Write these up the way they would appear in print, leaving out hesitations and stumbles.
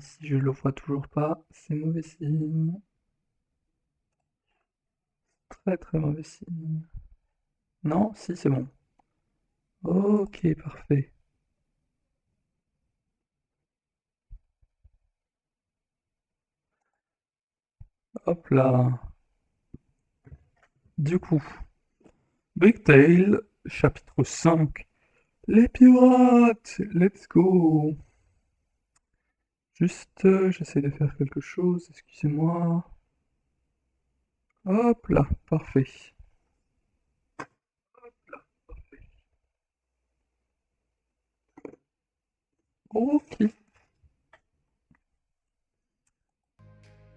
Si je le vois toujours pas, c'est mauvais signe. Très très mauvais signe. Non, si c'est bon. Ok, parfait. Hop là. Du coup, Big Tail, chapitre 5. Les pirates! Let's go! Juste, j'essaie de faire quelque chose, excusez-moi. Hop là, parfait. Ok.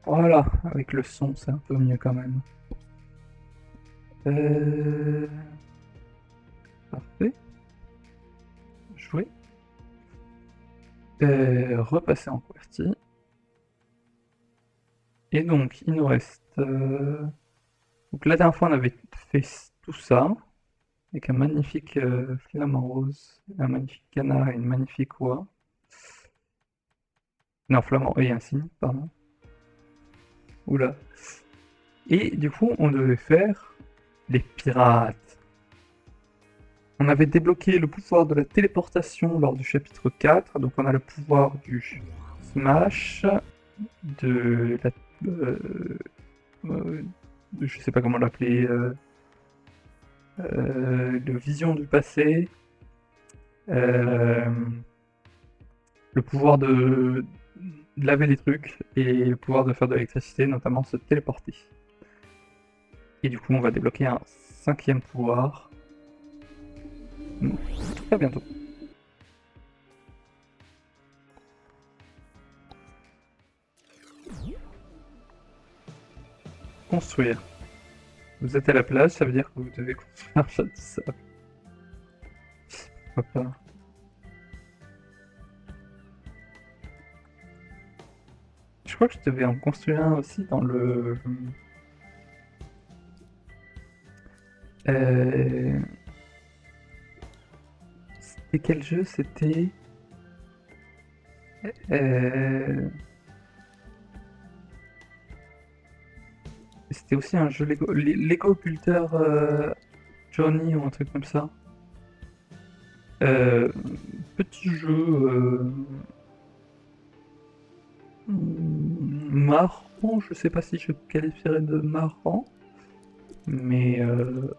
Voilà, avec le son, c'est un peu mieux quand même. Euh... Parfait. Jouer. Repasser en QWERTY. Et donc, il nous reste... Donc la dernière fois, on avait fait tout ça, avec un magnifique flamant rose, un magnifique canard et une magnifique oie. Non, flamant et un cygne, pardon. Oula. Et du coup, on devait faire les pirates. On avait débloqué le pouvoir de la téléportation lors du chapitre 4, donc on a le pouvoir du smash, de la... euh, je sais pas comment l'appeler, de vision du passé, euh, le pouvoir de laver les trucs et le pouvoir de faire de l'électricité, notamment se téléporter. Et du coup, on va débloquer un cinquième pouvoir très bientôt. Construire. Vous êtes à la plage, ça veut dire que vous devez construire un château de sable. Pourquoi pas. Je crois que je devais en construire un aussi dans le... Euh... C'était quel jeu? C'était... Euh... C'était aussi un jeu Lego, Lego Builder Journey ou un truc comme ça. Euh, Petit jeu marrant, je sais pas si je qualifierais de marrant, mais, euh,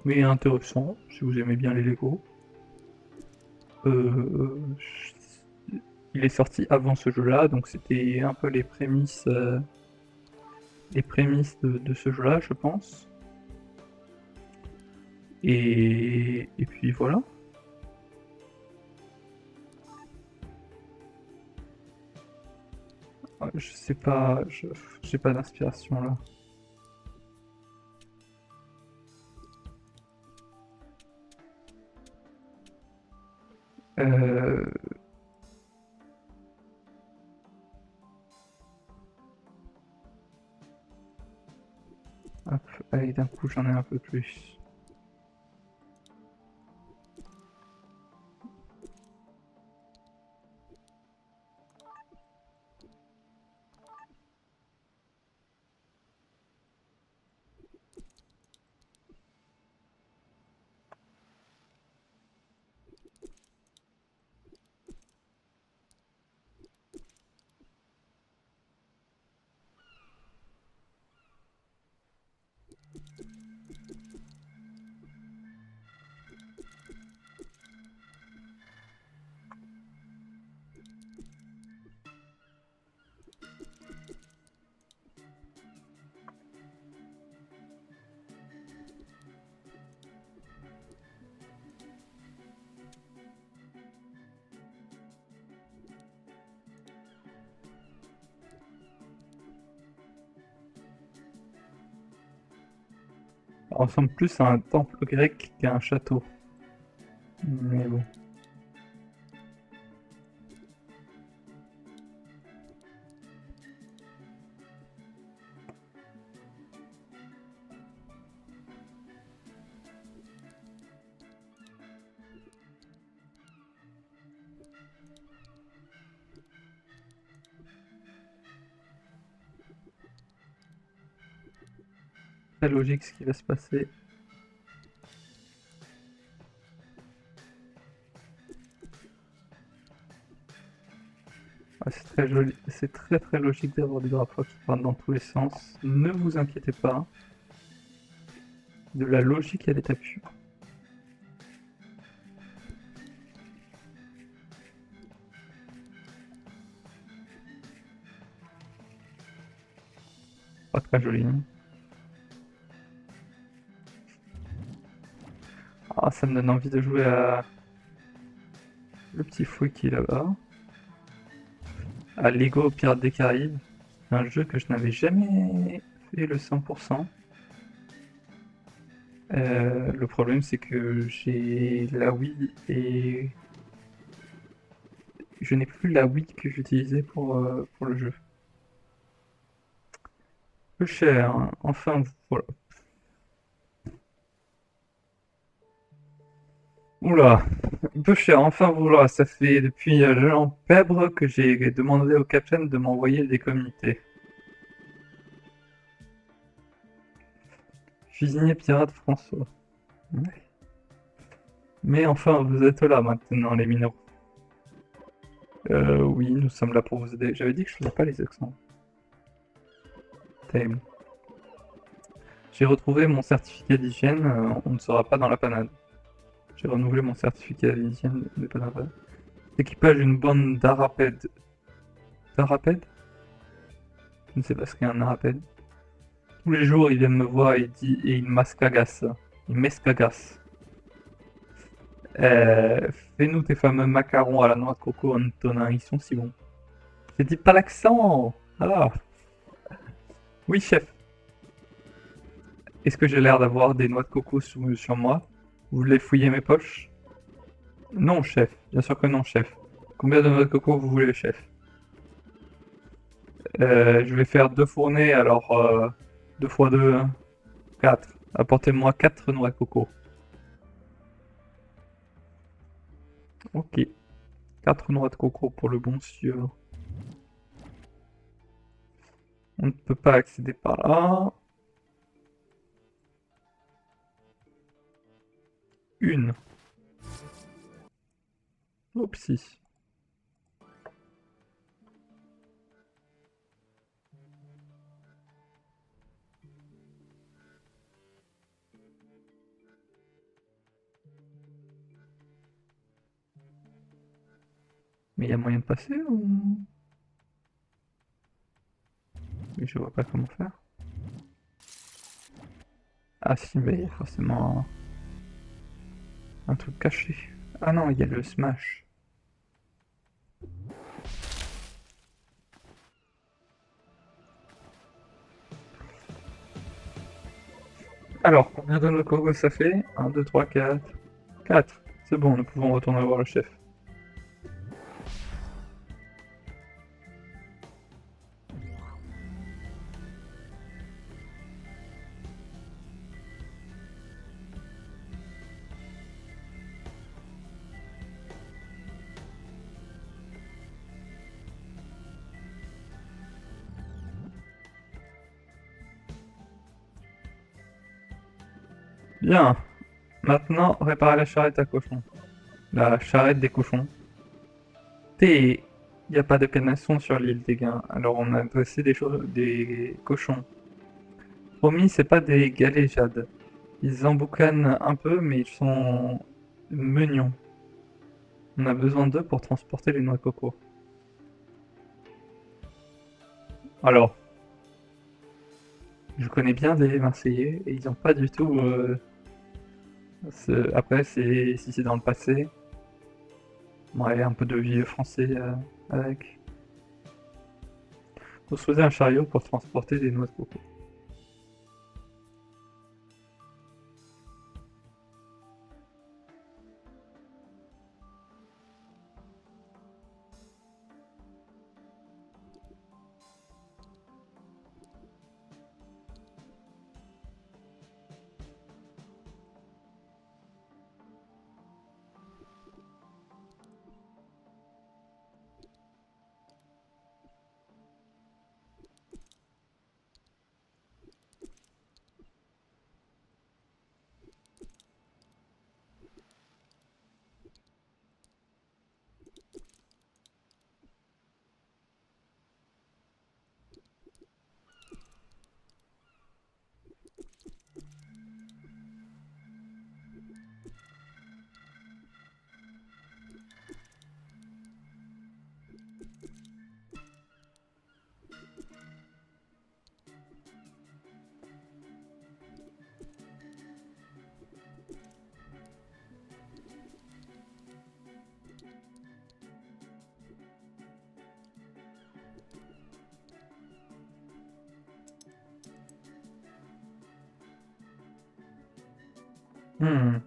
mais intéressant, si vous aimez bien les Lego. Euh, il est sorti avant ce jeu-là, donc c'était un peu les prémices de ce jeu-là, je pense. Et puis voilà. Je sais pas, j'ai pas d'inspiration là. Euh, Hop, allez, d'un coup j'en ai un peu plus. Ça ressemble plus à un temple grec qu'à un château. Mais bon. très logique ce qui va se passer. C'est très joli, c'est très logique d'avoir des drapeaux qui partent dans tous les sens. Ne vous inquiétez pas, de la logique à l'état pur. Pas très joli. Hein. Ah, ça me donne envie de jouer à le petit fouet qui est là-bas. À Lego Pirates des Caraïbes. C'est un jeu que je n'avais jamais fait le 100%. Le problème c'est que j'ai la Wii et je n'ai plus la Wii que j'utilisais pour le jeu. Peu cher, hein. Enfin voilà. Oula, peu cher, enfin voilà, ça fait depuis le l'an Pèbre que j'ai demandé au capitaine de m'envoyer des communiqués. Cuisinier pirate François. Ouais. Mais enfin, vous êtes là maintenant, les minéraux. Oui, nous sommes là pour vous aider. J'avais dit que je faisais pas les accents. Terrible. J'ai retrouvé mon certificat d'hygiène, on ne sera pas dans la panade. J'ai renouvelé mon certificat d'hygiène, on n'est pas dans la panade. Équipage d'une bande d'arapèdes. D'arapèdes? Je ne sais pas ce qu'est un arapède. Tous les jours, ils viennent me voir et ils m'escagassent. Ils m'escagassent. Fais-nous tes fameux macarons à la noix de coco, Antonin, ils sont si bons. J'ai dit pas l'accent! Ah! Oui, chef. Est-ce que j'ai l'air d'avoir des noix de coco sur moi? Vous voulez fouiller mes poches? Non, chef. Bien sûr que non, chef. Combien de noix de coco vous voulez, chef? Je vais faire deux fournées, alors 2 fois 2, 4. Apportez-moi 4 noix de coco. Ok. 4 noix de coco pour le bon sieur. On ne peut pas accéder par là. Une. Oupsie. Mais il y a moyen de passer ou... Mais je vois pas comment faire. Ah si, mais il y a forcément un truc caché. Ah non, il y a le smash. Alors, combien de noix de coco ça fait? 1, 2, 3, 4. 4. C'est bon, nous pouvons retourner voir le chef. Bien. Maintenant, réparer la charrette à cochons. La charrette des cochons. T. Il n'y a pas de canasson sur l'île des Gains. Alors on a dressé des cochons. Promis, c'est pas des galéjades. Ils emboucanent un peu, mais ils sont mignons. On a besoin d'eux pour transporter les noix de coco. Alors, je connais bien des Marseillais et ils n'ont pas du tout. Après, si c'est dans le passé, ouais, un peu de vieux français avec. Construisez un chariot pour transporter des noix de coco. Hmm.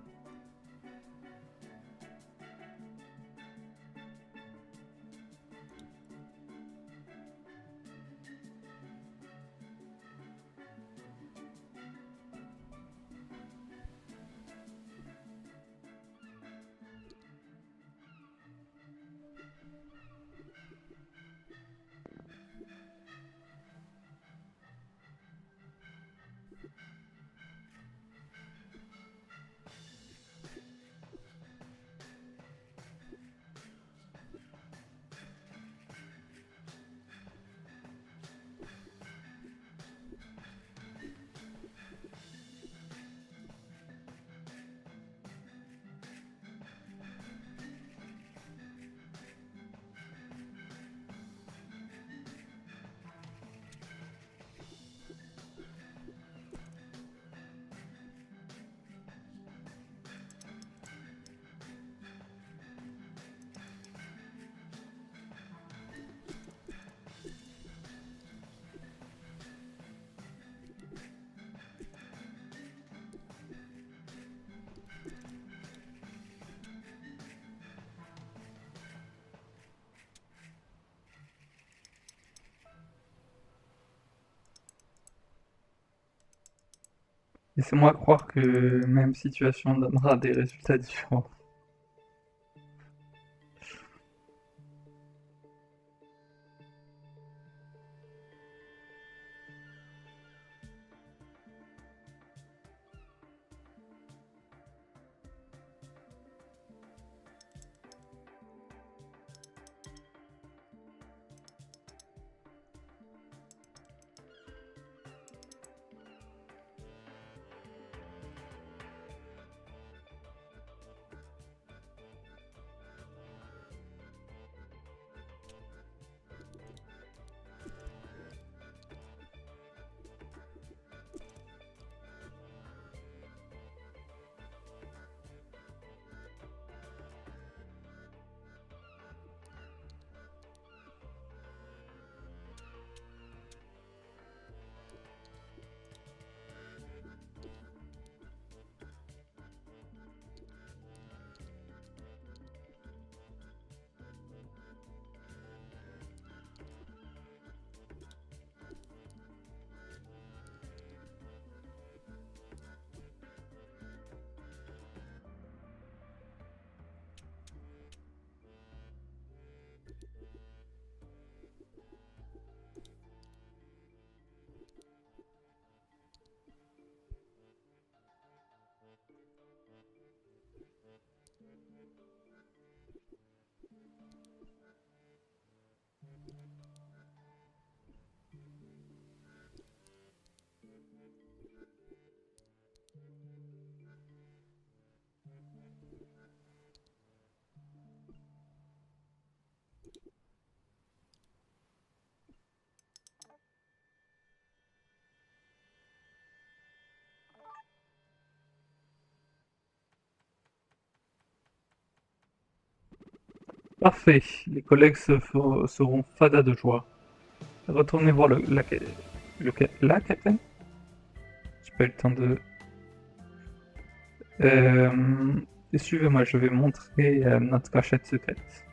Laissez-moi croire que même situation donnera des résultats différents. Parfait, les collègues seront fada de joie. Retournez voir la capitaine? J'ai pas eu le temps de... Euh, suivez-moi, je vais montrer notre cachette secrète.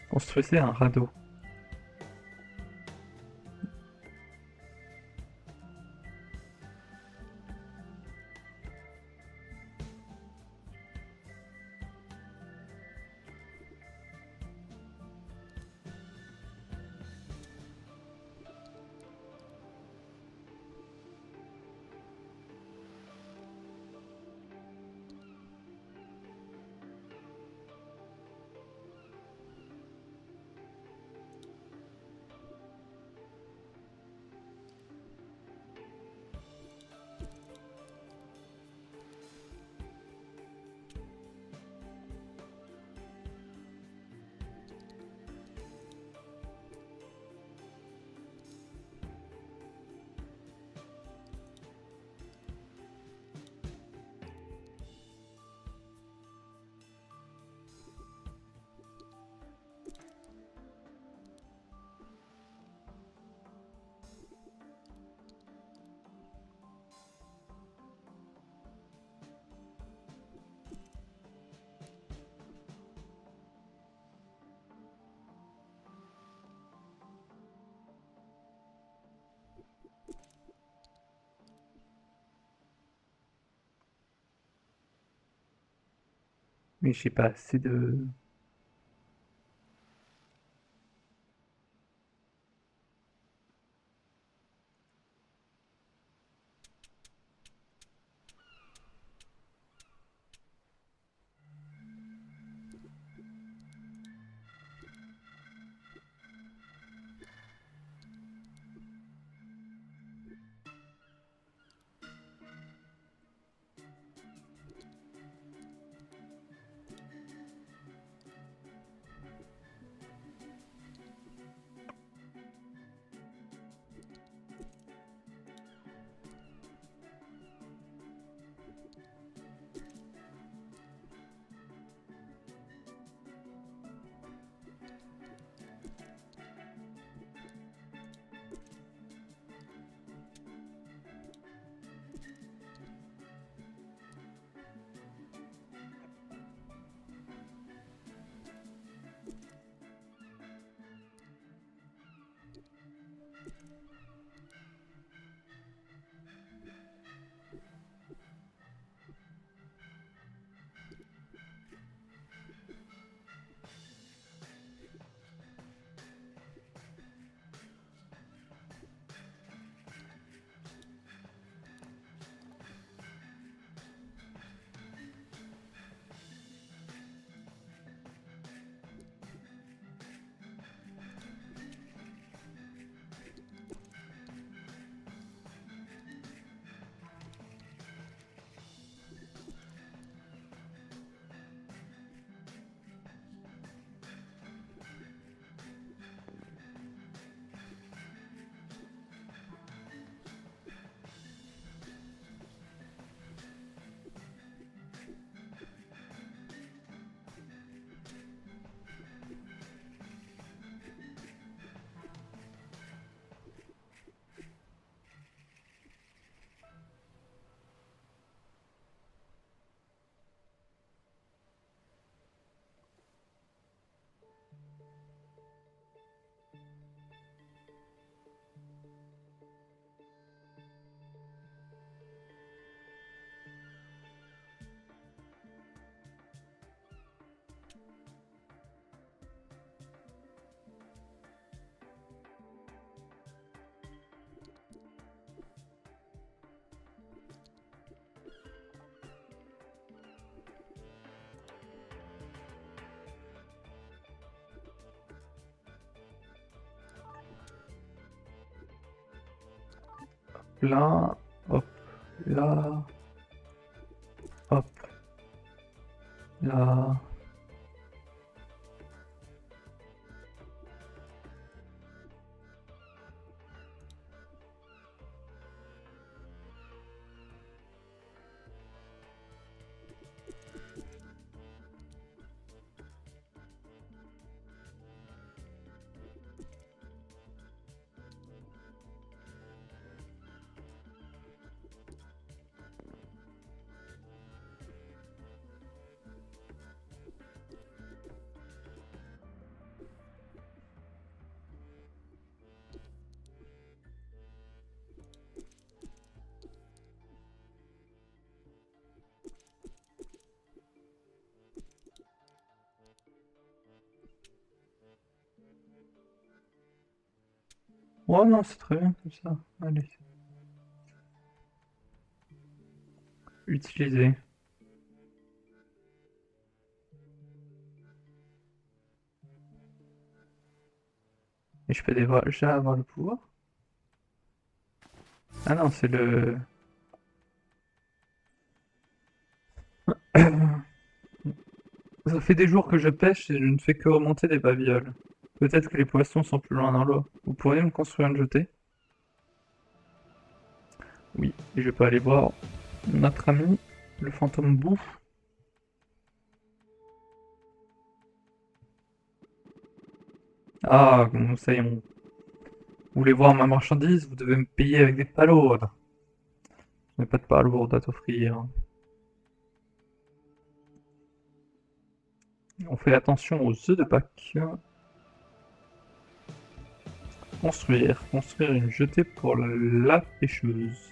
Construisez un radeau. Mais j'ai pas assez de... Là, hop, là, hop, là. Oh non, c'est très bien comme ça. Allez. Utiliser. Et je peux déjà avoir le pouvoir? Ah non, c'est le... Ça fait des jours que je pêche et je ne fais que remonter des babioles. Peut-être que les poissons sont plus loin dans l'eau. Vous pourriez me construire une jetée? Oui, et je peux aller voir notre ami, le fantôme bouffe. Ah, comment ça y est, vous voulez voir ma marchandise? Vous devez me payer avec des palourdes. Je n'ai pas de palourdes à t'offrir. On fait attention aux œufs de Pâques. Construire. Construire une jetée pour la pêcheuse.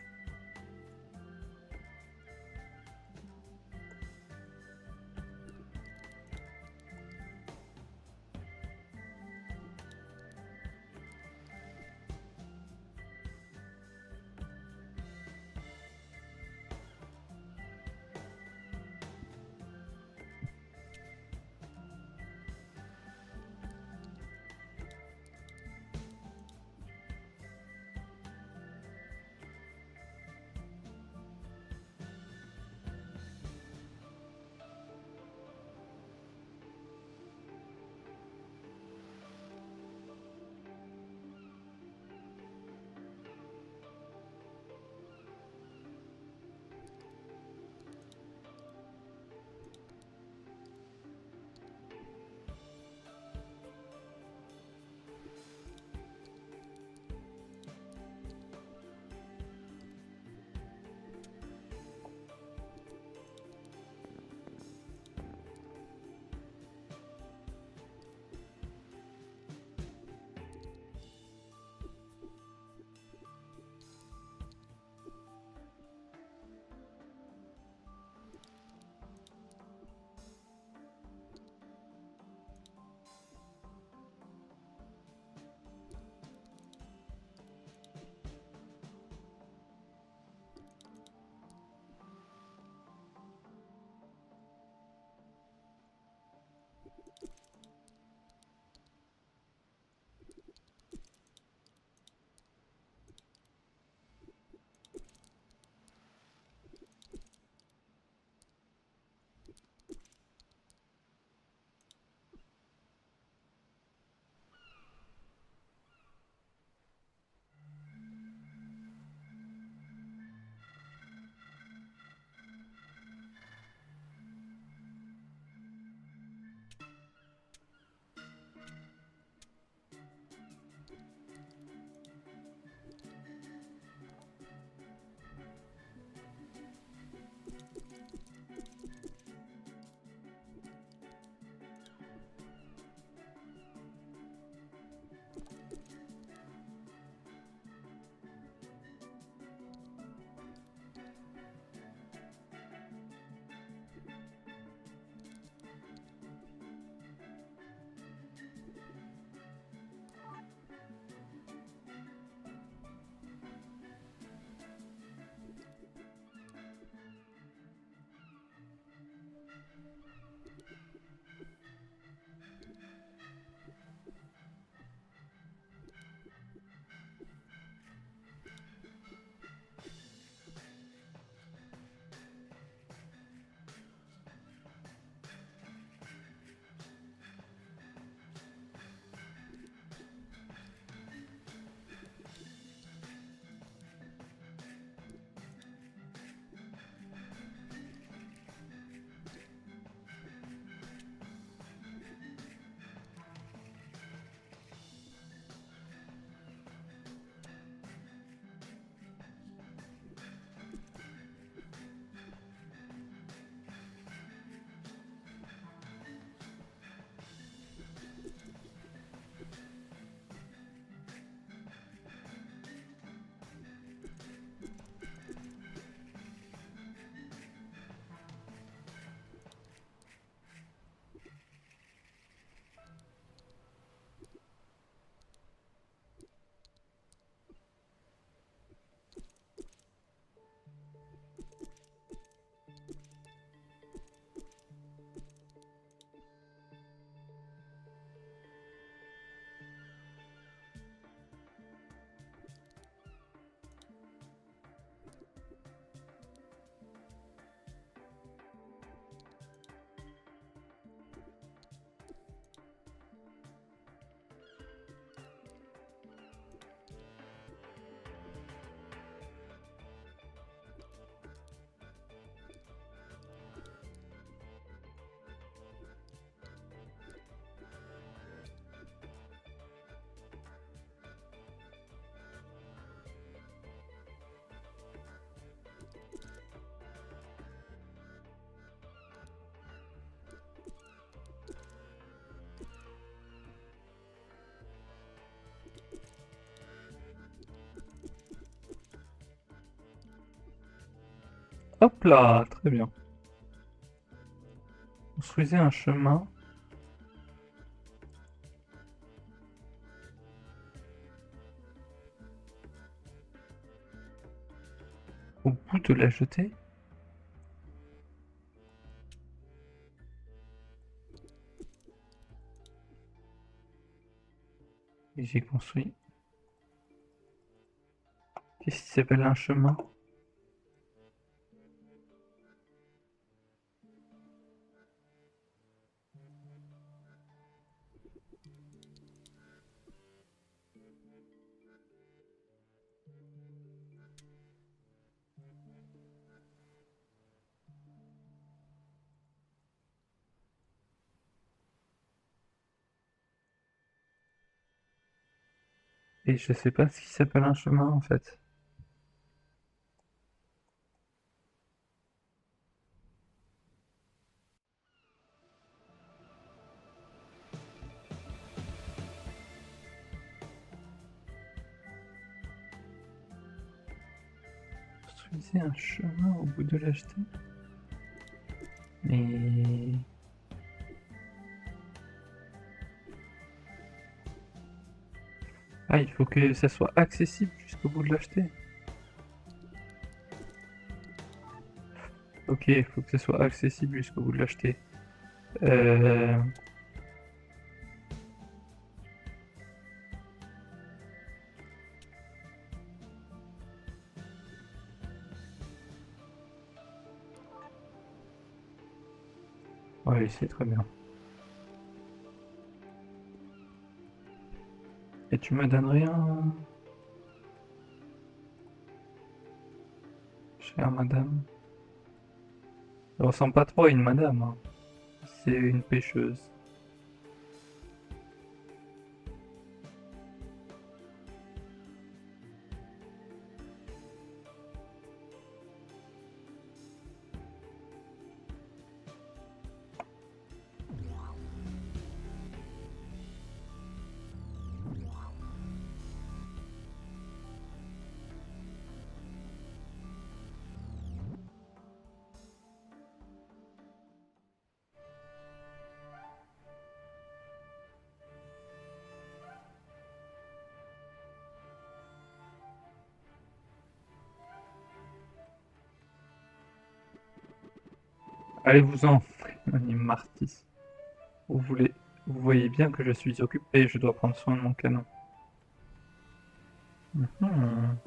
Hop là, très bien. Construisez un chemin au bout de la jetée. Et j'ai construit. Qu'est-ce qui s'appelle un chemin? Et je sais pas ce qui s'appelle un chemin en fait. Construisez un chemin au bout de la jetée. Mais... Ah, il faut que ça soit accessible jusqu'au bout de la jetée. Ok, il faut que ça soit accessible jusqu'au bout de la jetée. Euh... Ouais, c'est très bien. Et tu me donnes rien, chère madame? Elle ressemble pas trop à une madame, hein. C'est une pêcheuse. Allez-vous-en, Madame Marty. Vous voulez... Vous voyez bien que je suis occupé, je dois prendre soin de mon canon. Mhm.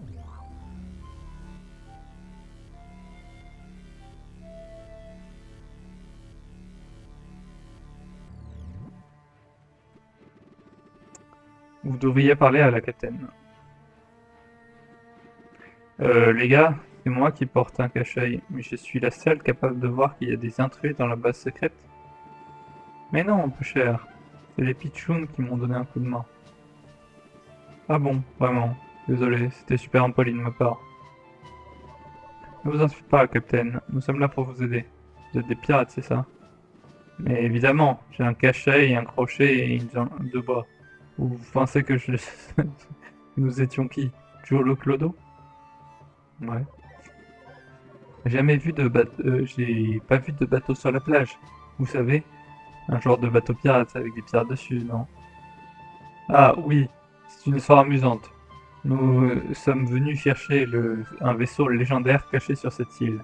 Vous devriez parler à la capitaine. Les gars, c'est moi qui porte un cache-œil, mais je suis la seule capable de voir qu'il y a des intrus dans la base secrète. Mais non, peu cher. C'est les pitchouns qui m'ont donné un coup de main. Ah bon, vraiment. Désolé, c'était super impoli de ma part. Ne vous insultez pas, capitaine. Nous sommes là pour vous aider. Vous êtes des pirates, c'est ça? Mais évidemment, j'ai un cache-œil, un crochet et une jambe de bois. Vous pensez que je... Nous étions qui? Jolo Clodo? Ouais. J'ai pas vu de bateau sur la plage. Vous savez, un genre de bateau pirate avec des pirates dessus, non? Ah oui, c'est une histoire amusante. Nous sommes venus chercher un vaisseau légendaire caché sur cette île.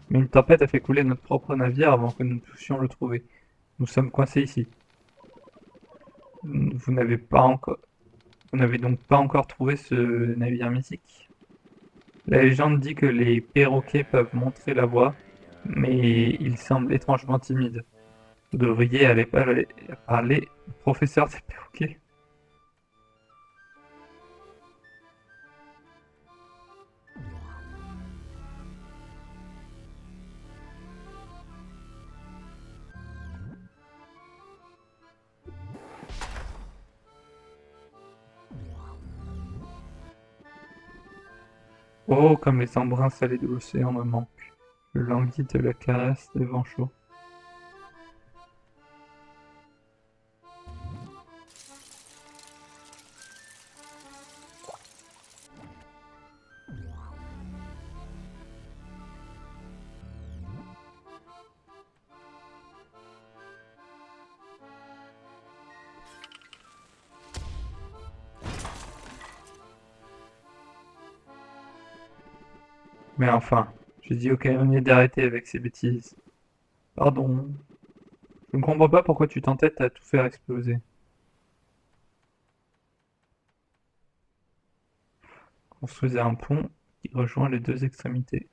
Mais une tempête a fait couler notre propre navire avant que nous puissions le trouver. Nous sommes coincés ici. Vous n'avez pas encore... Vous n'avez donc pas encore trouvé ce navire mythique? La légende dit que les perroquets peuvent montrer la voie, mais ils semblent étrangement timides. Vous devriez aller parler au professeur des perroquets. Oh, comme les embruns salés de l'océan me manquent. Je languis de la caresse des vents chauds. Mais enfin, j'ai dit ok, on est d'arrêter avec ces bêtises. Pardon. Je ne comprends pas pourquoi tu t'entêtes à tout faire exploser. Construisez un pont qui rejoint les deux extrémités.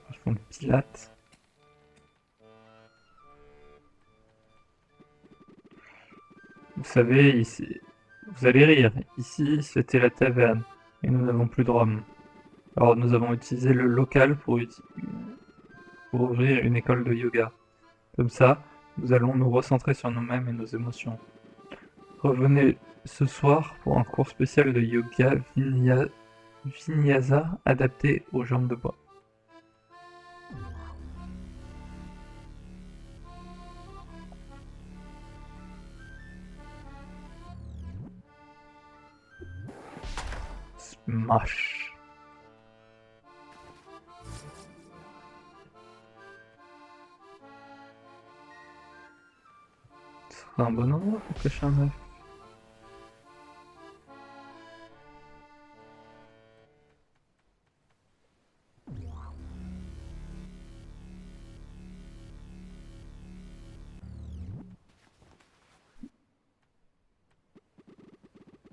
Ils font le pilate. Vous savez, ici, vous allez rire. Ici, c'était la taverne et nous n'avons plus de rhum. Alors nous avons utilisé le local pour ouvrir une école de yoga. Comme ça, nous allons nous recentrer sur nous-mêmes et nos émotions. Revenez ce soir pour un cours spécial de yoga vinyasa adapté aux jambes de bois. mâche. Ce serait un bon endroit pour cacher un œuf.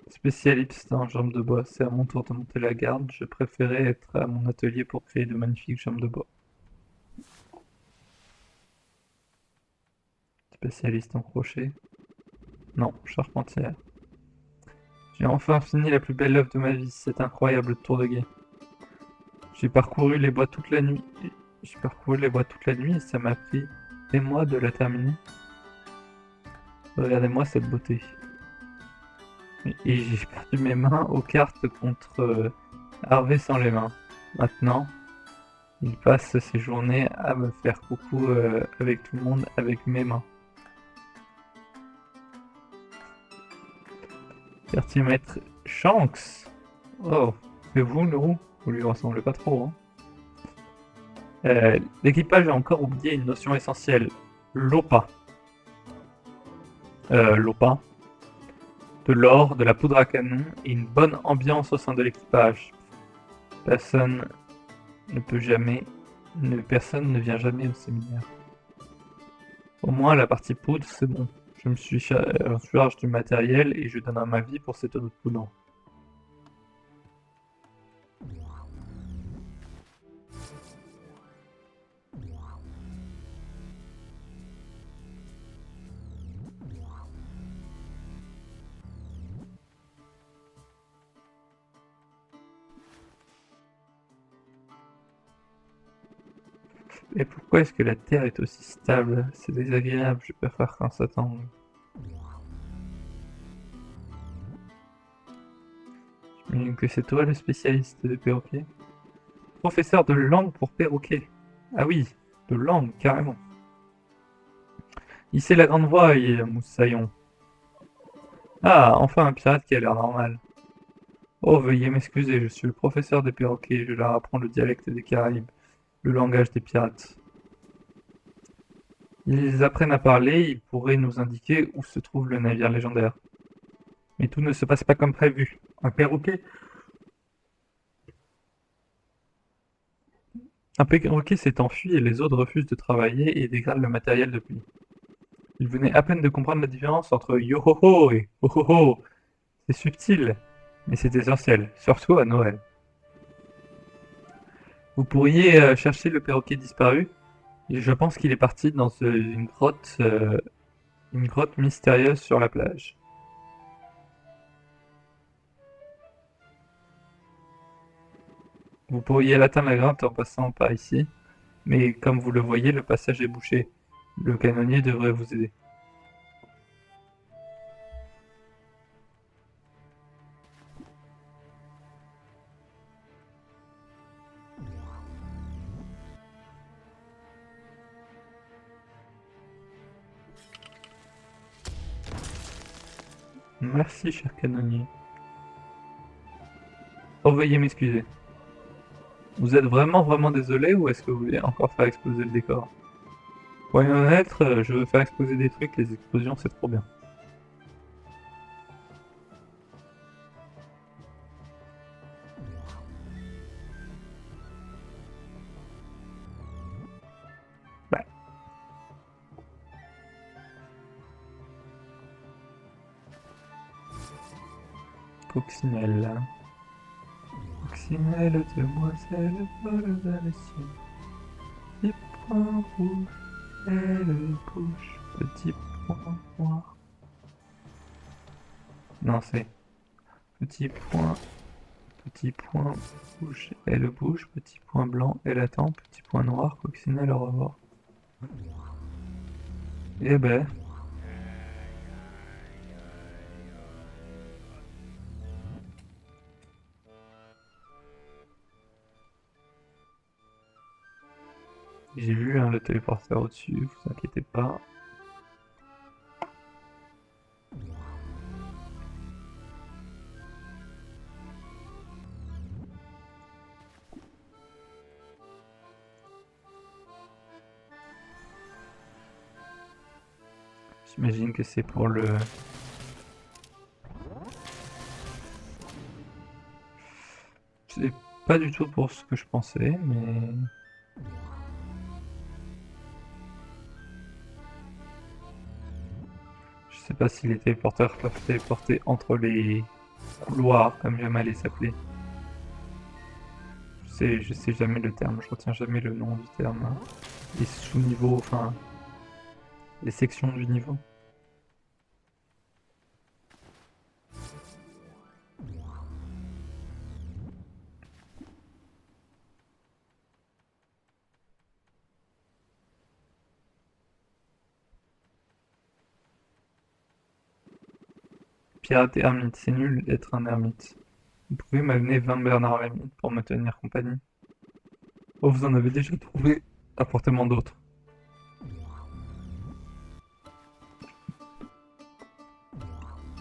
Spécialiste en jambes de bois, c'est à mon tour de monter la garde. Je préférais être à mon atelier pour créer de magnifiques jambes de bois. Spécialiste en crochet. Non, charpentière. J'ai enfin fini la plus belle œuvre de ma vie, cet incroyable tour de guet. J'ai parcouru les bois toute la nuit. J'ai parcouru les bois toute la nuit et ça m'a pris des mois de la terminer. Regardez-moi cette beauté. Et j'ai perdu mes mains aux cartes contre Harvey sans les mains. Maintenant, il passe ses journées à me faire coucou avec tout le monde avec mes mains. Quartier maître Shanks. Oh, c'est vous, le roux? Vous lui ressemblez pas trop, hein. L'équipage a encore oublié une notion essentielle. L'OPA. L'OPA. De l'or, de la poudre à canon et une bonne ambiance au sein de l'équipage. Personne ne vient jamais au séminaire. Au moins la partie poudre, c'est bon. Je me suis en charge du matériel et je donnerai ma vie pour cette eau de poudre. Et pourquoi est-ce que la Terre est aussi stable? C'est désagréable, je préfère quand ça tangue. J'imagine que c'est toi le spécialiste des perroquets? Professeur de langue pour perroquet. Ah oui, de langue, carrément. Hissez la grande voix, moussaillon. Ah, enfin un pirate qui a l'air normal. Oh, veuillez m'excuser, je suis le professeur des perroquets, je leur apprends le dialecte des Caraïbes, le langage des pirates. Ils apprennent à parler, ils pourraient nous indiquer où se trouve le navire légendaire. Mais tout ne se passe pas comme prévu. Un perroquet s'est enfui et les autres refusent de travailler et dégradent le matériel depuis. Ils venaient à peine de comprendre la différence entre yo-ho-ho et ho-ho-ho. C'est subtil, mais c'est essentiel, surtout à Noël. Vous pourriez chercher le perroquet disparu? Je pense qu'il est parti dans une grotte mystérieuse sur la plage. Vous pourriez atteindre la grotte en passant par ici, mais comme vous le voyez, le passage est bouché. Le canonnier devrait vous aider. Merci, cher canonnier. Oh, veuillez m'excuser. Vous êtes vraiment désolé ou est-ce que vous voulez encore faire exploser le décor? Pour être honnête, je veux faire exploser des trucs, les explosions c'est trop bien. Ouais. Coccinelle. Coccinelle, demoiselle, vole vers les cieux. Petit point rouge, belle bouche, petit point noir. Non, c'est petit point rouge, elle bouge, petit point blanc, elle attend, petit point noir, coccinelle, au revoir. Eh ben, j'ai vu hein, le téléporteur au-dessus, vous inquiétez pas. J'imagine que c'est pour le... C'est pas du tout pour ce que je pensais, mais... Je sais pas si les téléporteurs peuvent téléporter entre les couloirs, comme j'aime à les appeler. Je sais jamais le terme, je retiens jamais le nom du terme, hein. Les sous-niveaux, enfin, les sections du niveau. Pirate et ermite, c'est nul d'être un ermite. Vous pouvez m'amener 20 Bernard l'ermite pour me tenir compagnie. Oh, vous en avez déjà trouvé. Apportez-moi d'autres.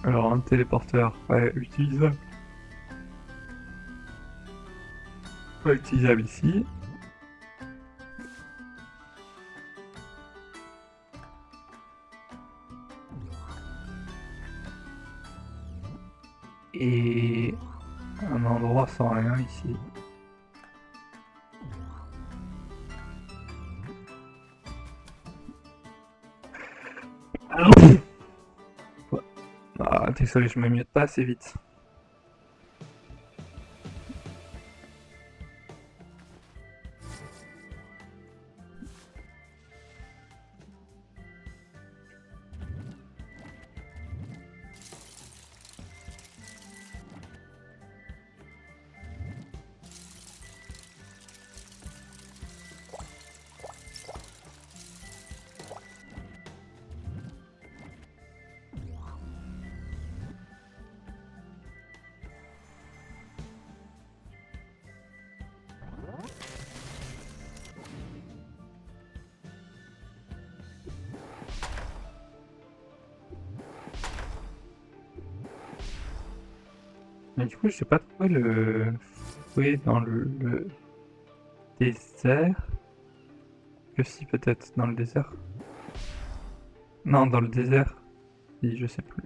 Alors, un téléporteur, ouais, utilisable. Pas utilisable ici. Et un endroit sans rien ici. Ouais. Ah, désolé, je me mute pas assez vite. Mais du coup, j'ai pas trouvé le fouet dans le désert. Que si, peut-être, dans le désert. Non, dans le désert. Si, je sais plus.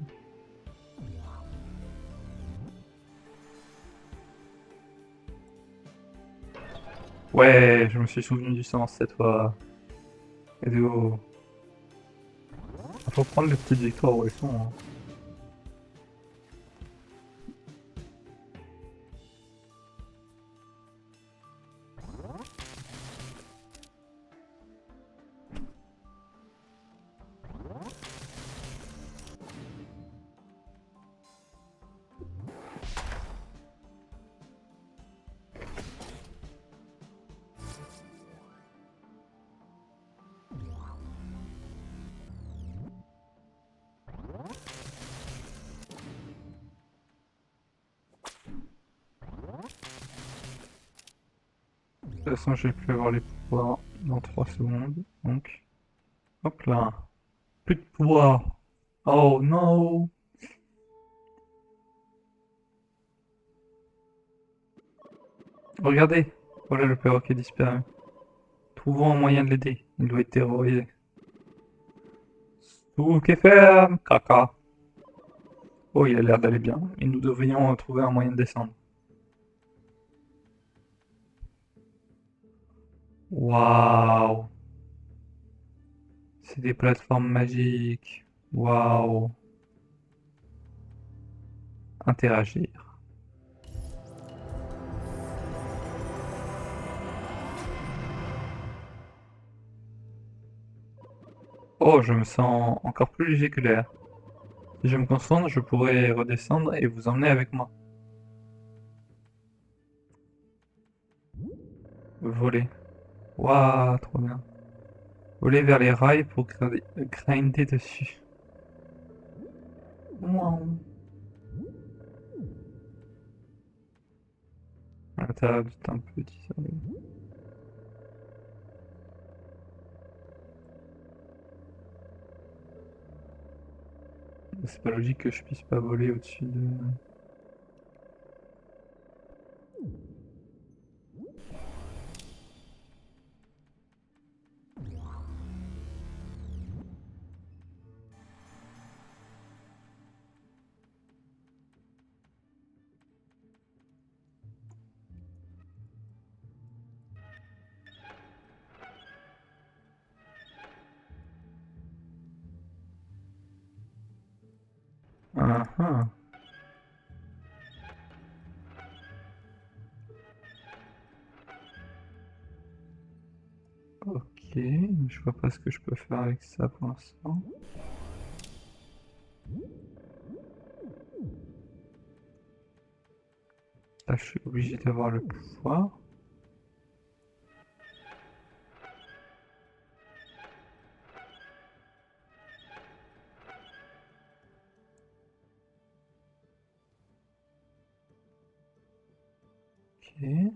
Ouais, je me suis souvenu du sens cette fois. Edo. Faut prendre les petites victoires où elles sont, hein. De toute façon, je vais plus avoir les pouvoirs dans 3 secondes. Donc, hop là. Plus de pouvoir. Oh non. Regardez. Voilà le perroquet disparu. Trouvons un moyen de l'aider. Il doit être terrorisé. Tout est ferme, caca. Oh, il a l'air d'aller bien. Et nous devrions trouver un moyen de descendre. Waouh. C'est des plateformes magiques. Waouh. Interagir. Oh, je me sens encore plus léger que l'air. Si je me concentre, je pourrais redescendre et vous emmener avec moi. Voler. Waouh, trop bien. Voler vers les rails pour grinder dessus. Waouh. Ah, t'as un petit cerveau. C'est pas logique que je puisse pas voler au-dessus de... Ah ah. Ok, je vois pas ce que je peux faire avec ça pour l'instant. Là, je suis obligé d'avoir le pouvoir. Ok.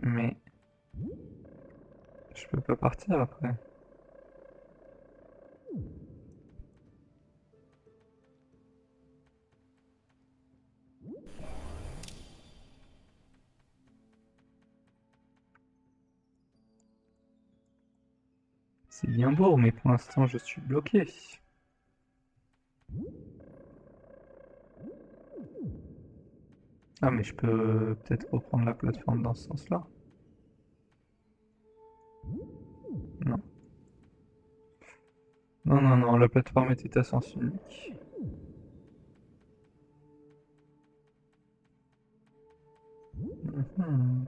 Mais je peux pas partir après. C'est bien beau, mais pour l'instant, je suis bloqué. Ah, mais je peux peut-être reprendre la plateforme dans ce sens-là. Non. Non, non, non, la plateforme était à sens unique. Mhm.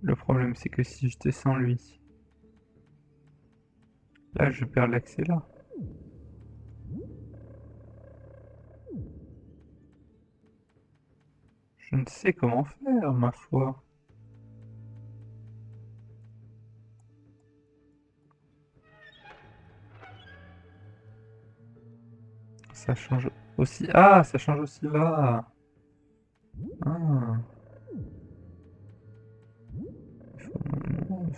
Le problème, c'est que si je descends lui, là, je perds l'accès là. Je ne sais comment faire, ma foi. Ça change aussi. Ah, ça change aussi là. Ah, il faut me-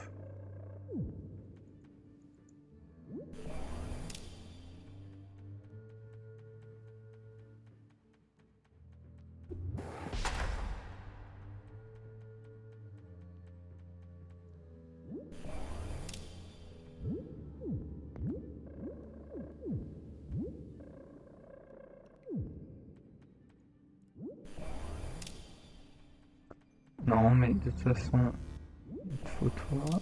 Non, mais de toute façon, il te faut toi.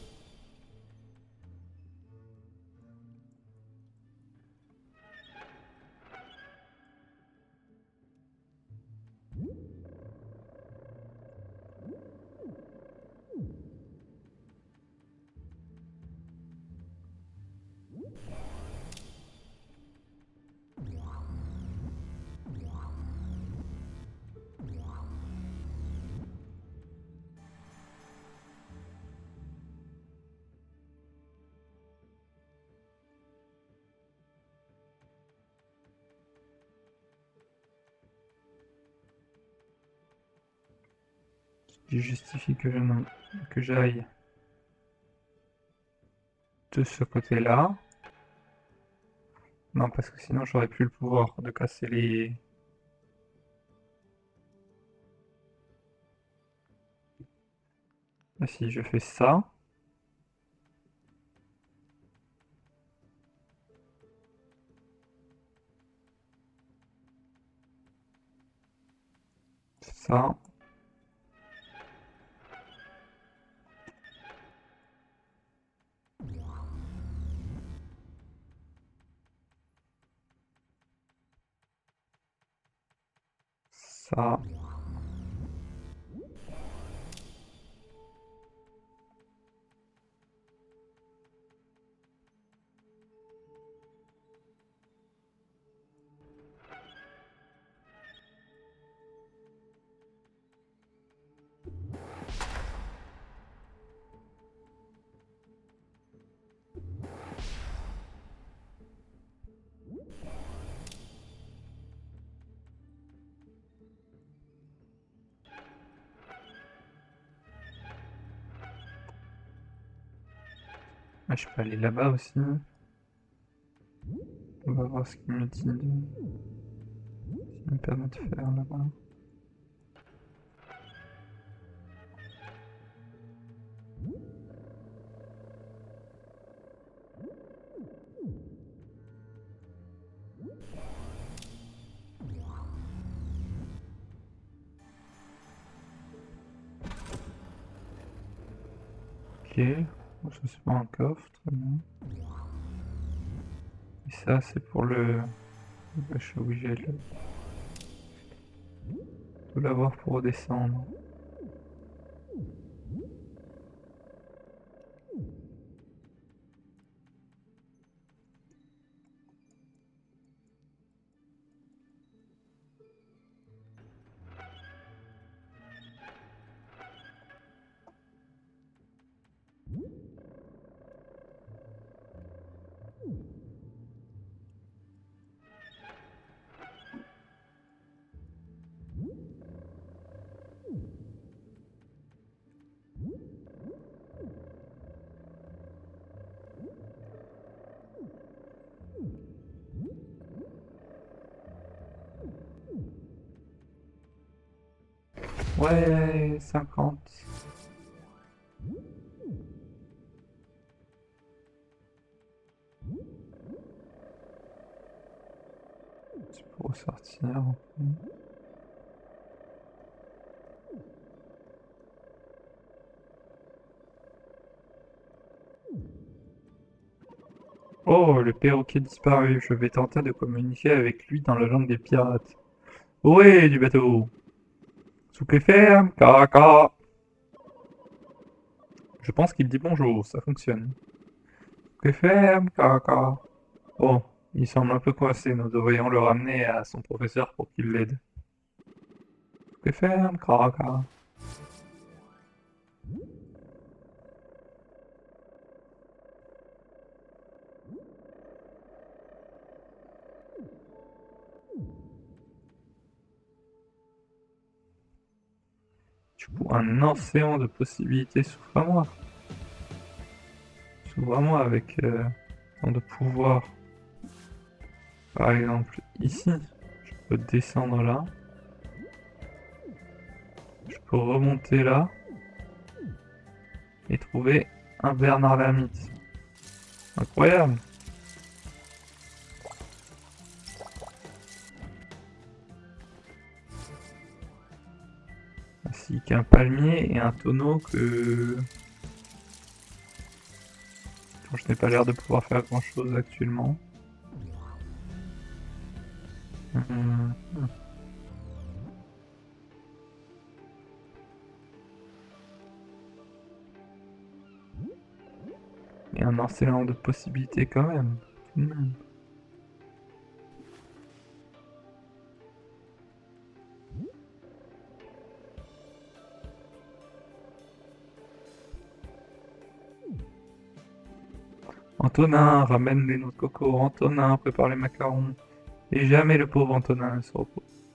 Je justifie que que j'aille de ce côté-là. Non, parce que sinon j'aurais plus le pouvoir de casser les... Ah, si je fais ça, ça, ça, ah, je peux aller là-bas aussi. On va voir ce qu'il me dit, ce qu'il me permet de faire là-bas. Ok. Bon, ça c'est pas un coffre, très bien. Et ça c'est pour le... Je suis obligé de l'avoir pour redescendre. Ouais, 50. C'est pour ressortir. Oh, le perroquet disparu. Je vais tenter de communiquer avec lui dans la langue des pirates. Ohé, du bateau. Souquet ferme, caca. Je pense qu'il dit bonjour, ça fonctionne. Souquet ferme, caca. Oh, il semble un peu coincé. Nous devrions le ramener à son professeur pour qu'il l'aide. Souquet ferme, caca. Du coup, un océan de possibilités s'ouvre à moi. S'ouvre à moi avec tant de pouvoir. Par exemple, ici, je peux descendre là. Je peux remonter là. Et trouver un Bernard l'ermite. Incroyable. Ainsi qu'un palmier et un tonneau que... dont je n'ai pas l'air de pouvoir faire grand chose actuellement. Hum. Et un océan de possibilités quand même. Tout de même. Antonin, ramène les noix de coco. Antonin, prépare les macarons. Et jamais le pauvre Antonin ne se repose.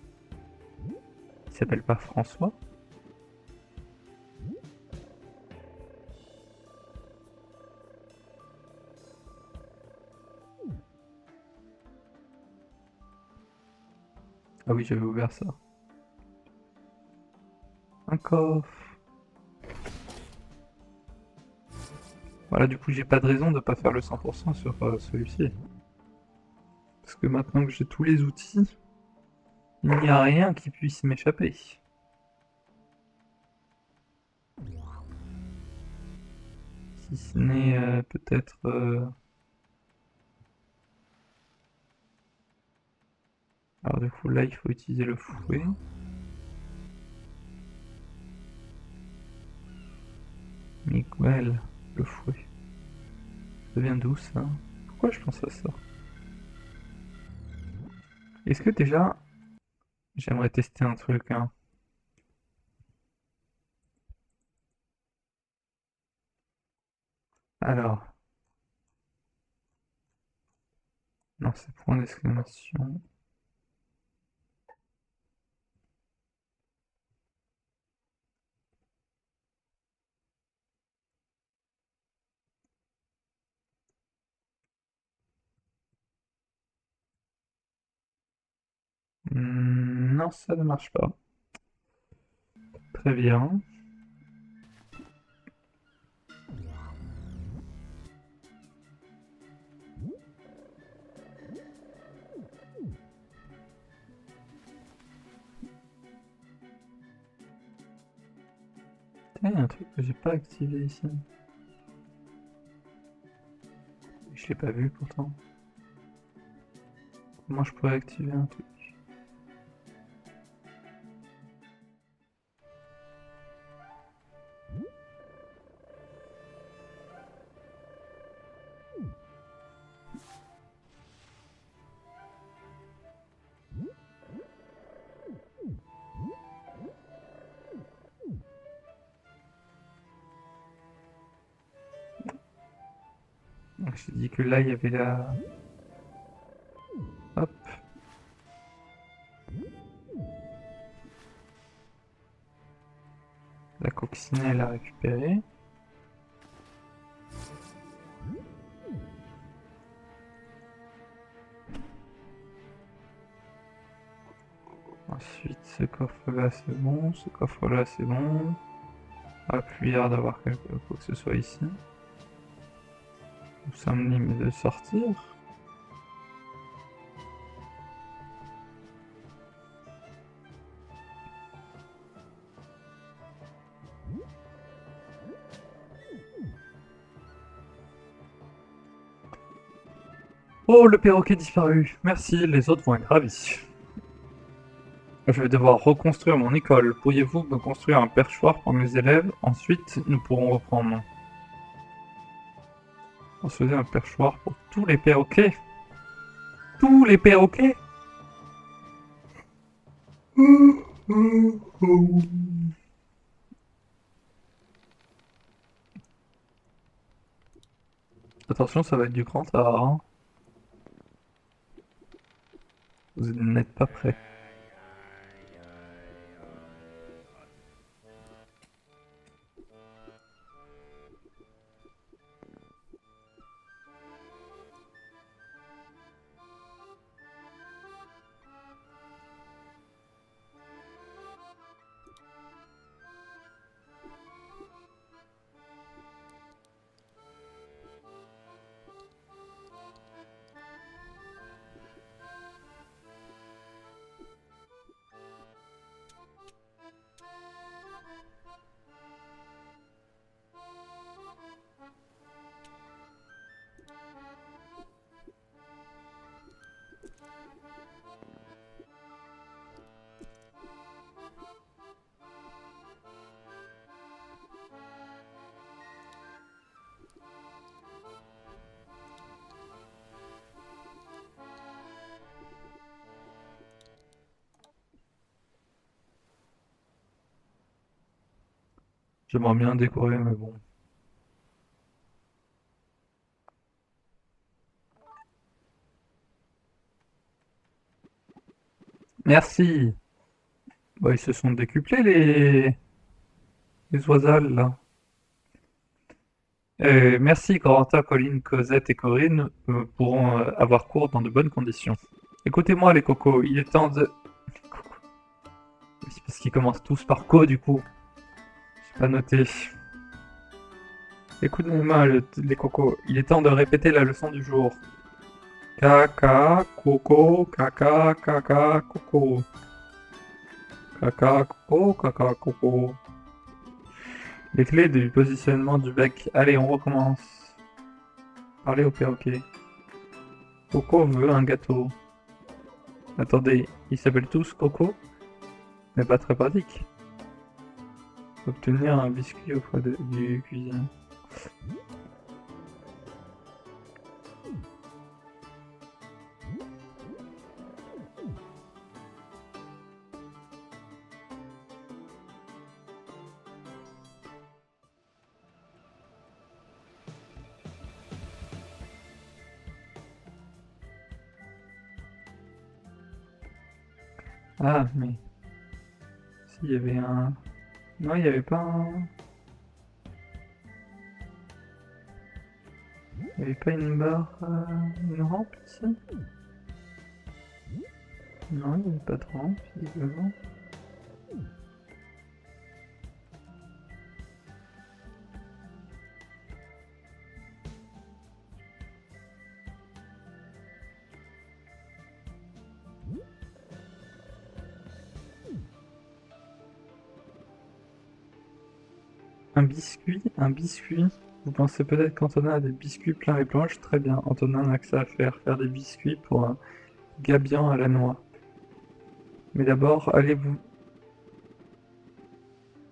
Il s'appelle pas François? Ah oui, j'avais ouvert ça. Un coffre. Voilà, du coup, j'ai pas de raison de pas faire le 100% sur celui-ci. Parce que maintenant que j'ai tous les outils, il n'y a rien qui puisse m'échapper. Si ce n'est peut-être... Alors du coup, là, il faut utiliser le fouet. Miguel, le fouet. Ça vient d'où ça? Pourquoi je pense à ça? Est-ce que déjà, j'aimerais tester un truc, hein. Alors, non, c'est point d'exclamation. Non, ça ne marche pas. Très bien. Tiens, il y a un truc que j'ai pas activé ici. Je l'ai pas vu pourtant. Comment je pourrais activer un truc? Donc j'ai dit que là il y avait la... Hop. La coccinelle à récupérer. Ensuite, ce coffre-là c'est bon, ce coffre-là c'est bon. Ah, plus l'air d'avoir quoi que ce soit ici. Nous sommes libres de sortir. Oh, le perroquet disparu. Merci, les autres vont être ravis. Je vais devoir reconstruire mon école. Pourriez-vous me construire un perchoir pour mes élèves? Ensuite, nous pourrons reprendre. Construisez un perchoir pour tous les perroquets. Tous les perroquets? Attention, ça va être du grand art. Hein. Vous n'êtes pas prêts. J'aimerais bien décorer, mais bon. Merci. Bah, ils se sont décuplés, les oisals, là. Merci, Corentin, Colline, Cosette et Corinne pourront avoir cours dans de bonnes conditions. Écoutez-moi, les cocos, il est temps de... C'est parce qu'ils commencent tous par co, du coup. J'ai pas noté. Écoutez-moi, les cocos, il est temps de répéter la leçon du jour. Caca, coco, caca, caca, coco. Caca, coco, caca, coco. Les clés du positionnement du bec. Allez, on recommence. Parlez au perroquet. Coco veut un gâteau. Attendez, ils s'appellent tous Coco? Mais pas très pratique. Obtenir un biscuit auprès du cuisinier. Ah, mais... S'il y avait un... Non, il n'y avait pas un... Il n'y avait pas une barre... une rampe ici? Non, il n'y avait pas de rampe, visiblement. Un biscuit? Un biscuit? Vous pensez peut-être qu'Antonin a des biscuits pleins et blanches? Très bien, Antonin n'a que ça à faire des biscuits pour un gabian à la noix. Mais d'abord, allez-vous...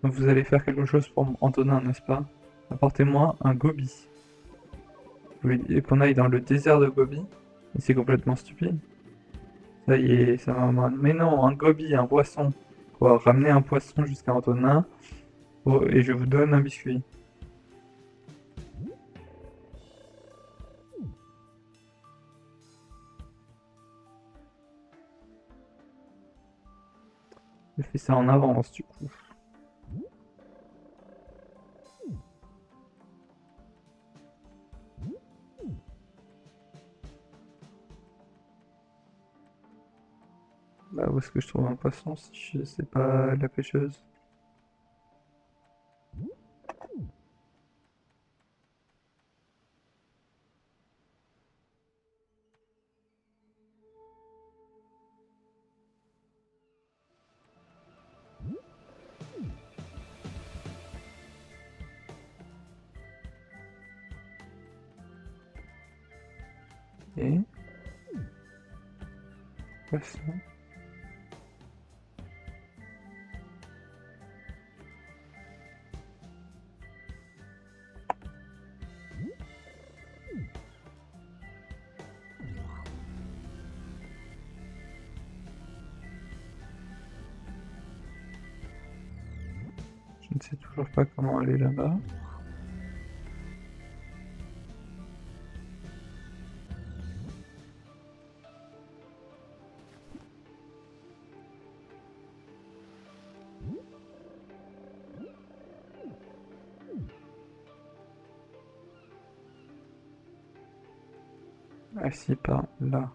Vous allez faire quelque chose pour Antonin, n'est-ce pas? Apportez-moi un gobi. Vous voulez dire qu'on aille dans le désert de Gobi? Mais c'est complètement stupide. Ça y est, ça va... Mais non, un gobi, un poisson. On va ramener un poisson jusqu'à Antonin, et je vous donne un biscuit. Je fais ça en avance, du coup. Bah, où est-ce que je trouve un poisson si je sais pas la pêcheuse? Et... poisson. Je ne sais toujours pas comment aller là-bas. Ah si, par là.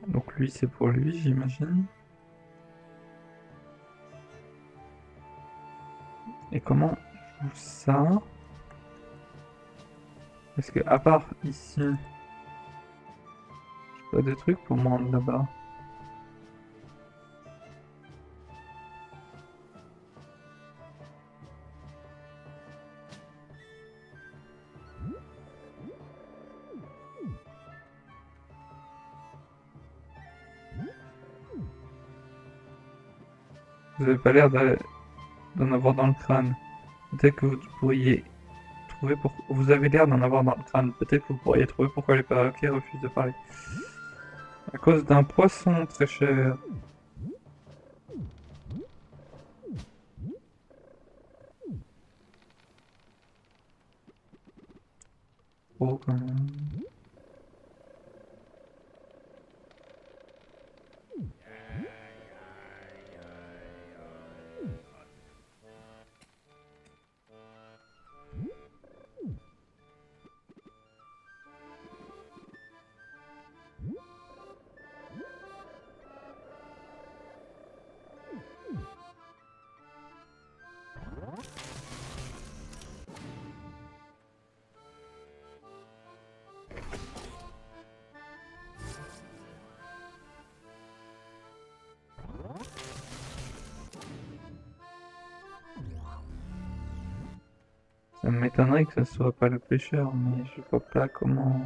Donc lui, c'est pour lui, j'imagine. Et comment je joue ça? Parce que à part ici, j'ai pas de trucs pour me rendre là-bas. Vous avez pas l'air d'en avoir dans le crâne. Peut-être que vous pourriez trouver pour... Vous avez l'air d'en avoir dans le crâne. Peut-être que vous pourriez trouver pourquoi les perroquets refusent de parler. À cause d'un poisson très cher. Oh, quand même. Ça m'étonnerait que ce soit pas le pêcheur, mais je vois pas comment...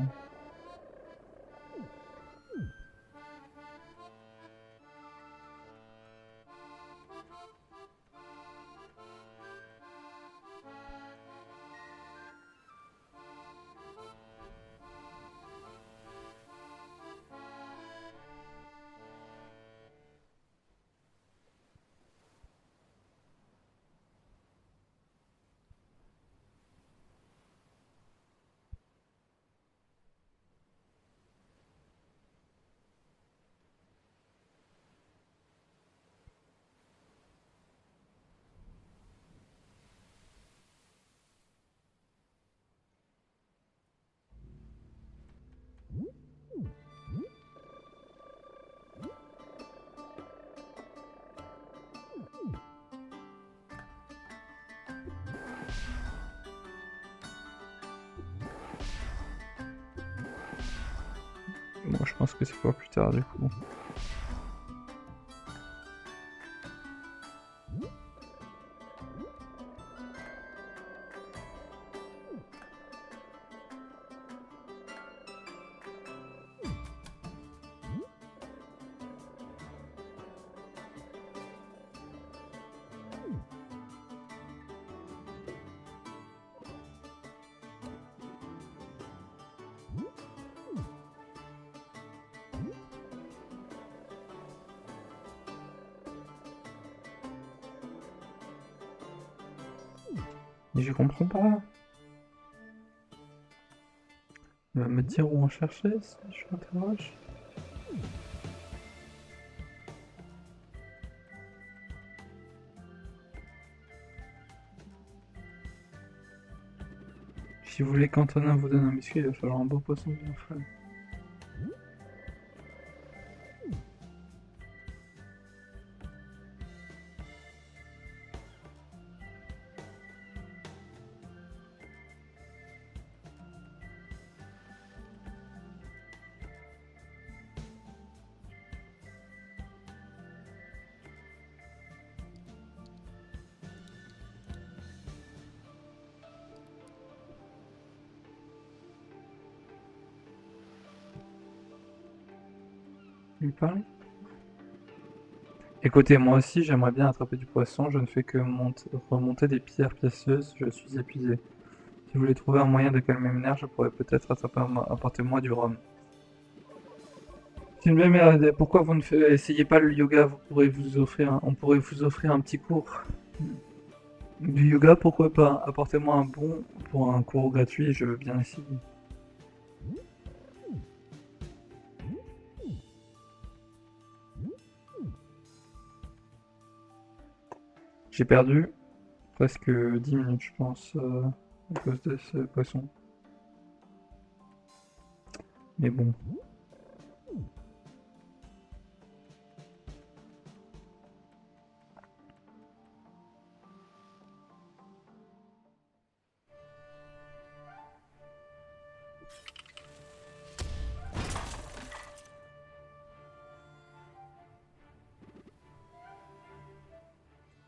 Bon, je pense que c'est pour plus tard du coup. Mais je comprends pas. Il va me dire où en chercher si je l'interroge. Si vous voulez qu'Antonin vous donne un biscuit, il va falloir un beau poisson bien frais. Lui parler. Écoutez, moi aussi j'aimerais bien attraper du poisson, je ne fais que remonter des pierres précieuses, je suis épuisé. Si vous voulez trouver un moyen de calmer mes nerfs, je pourrais peut-être apporter moi du rhum. C'est une belle merde, pourquoi vous ne essayez pas le yoga, on pourrait vous offrir un petit cours. Du yoga, pourquoi pas? Apportez-moi un bon pour un cours gratuit, je veux bien essayer. J'ai perdu presque 10 minutes, je pense, à cause de ce poisson. Mais bon.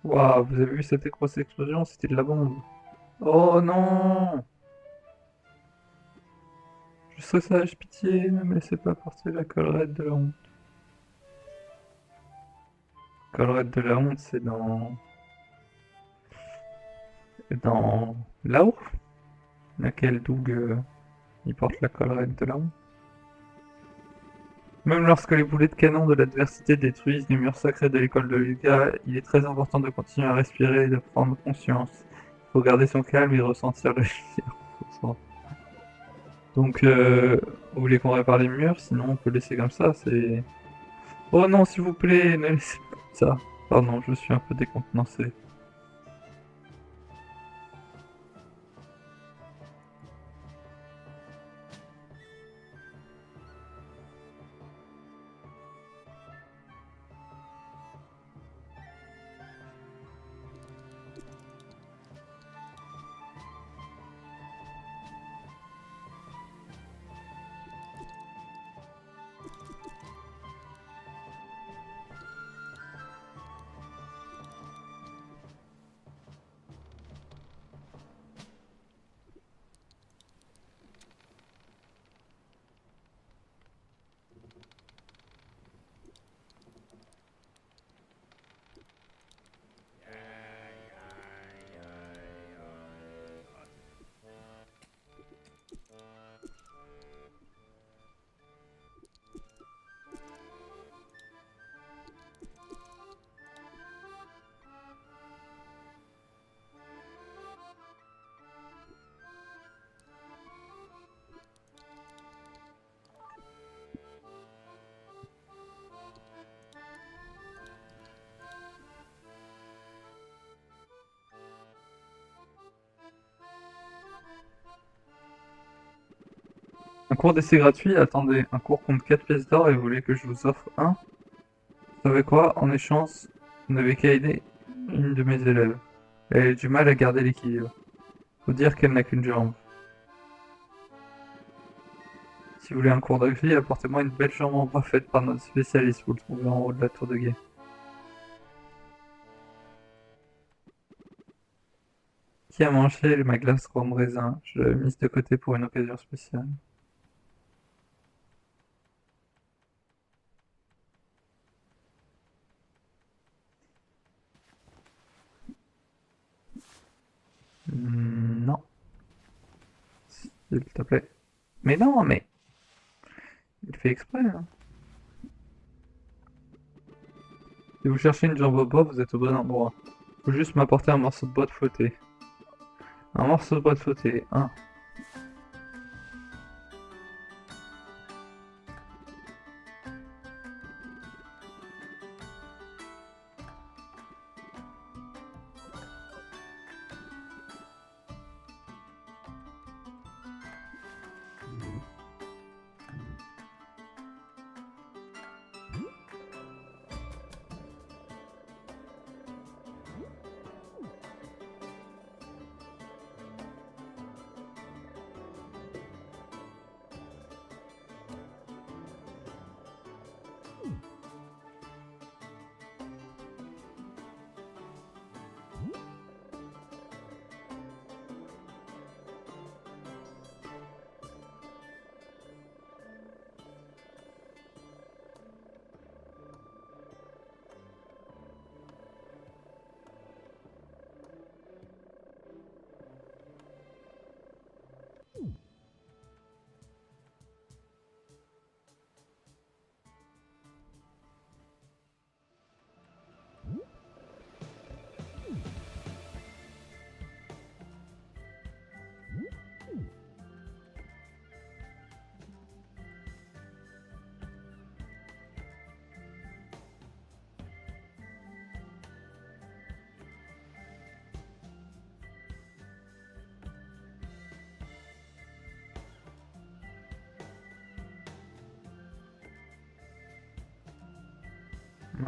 Waouh, vous avez vu cette grosse explosion? C'était de la bombe. Oh non! Je serais sage, pitié, ne me laissez pas porter la collerette de la honte. Collerette de la honte, c'est dans là-haut, laquelle Doug il porte la collerette de la honte. Même lorsque les boulets de canon de l'adversité détruisent les murs sacrés de l'école de Lucas, il est très important de continuer à respirer et de prendre conscience. Il faut garder son calme et ressentir le lien. Donc, vous voulez qu'on répare les murs? Sinon, on peut laisser comme ça, c'est... Oh non, s'il vous plaît, ne laissez pas comme ça. Pardon, je suis un peu décontenancé. Un cours d'essai gratuit? Attendez, un cours compte 4 pièces d'or et vous voulez que je vous offre un? Vous savez quoi? En échange, vous n'avez qu'à aider une de mes élèves. Elle a du mal à garder l'équilibre. Faut dire qu'elle n'a qu'une jambe. Si Si vous voulez un cours de vie, apportez-moi une belle jambe en bois faite par notre spécialiste. Vous le trouvez en haut de la tour de guet. Qui a mangé ma glace rhum raisin? Je l'avais mise de côté pour une occasion spéciale. Non, s'il te plaît. Mais non, mais il fait exprès, hein. Si vous cherchez une jambe au bois, vous êtes au bon endroit. Faut juste m'apporter un morceau de bois de flotté. Un morceau de bois de flotté, un.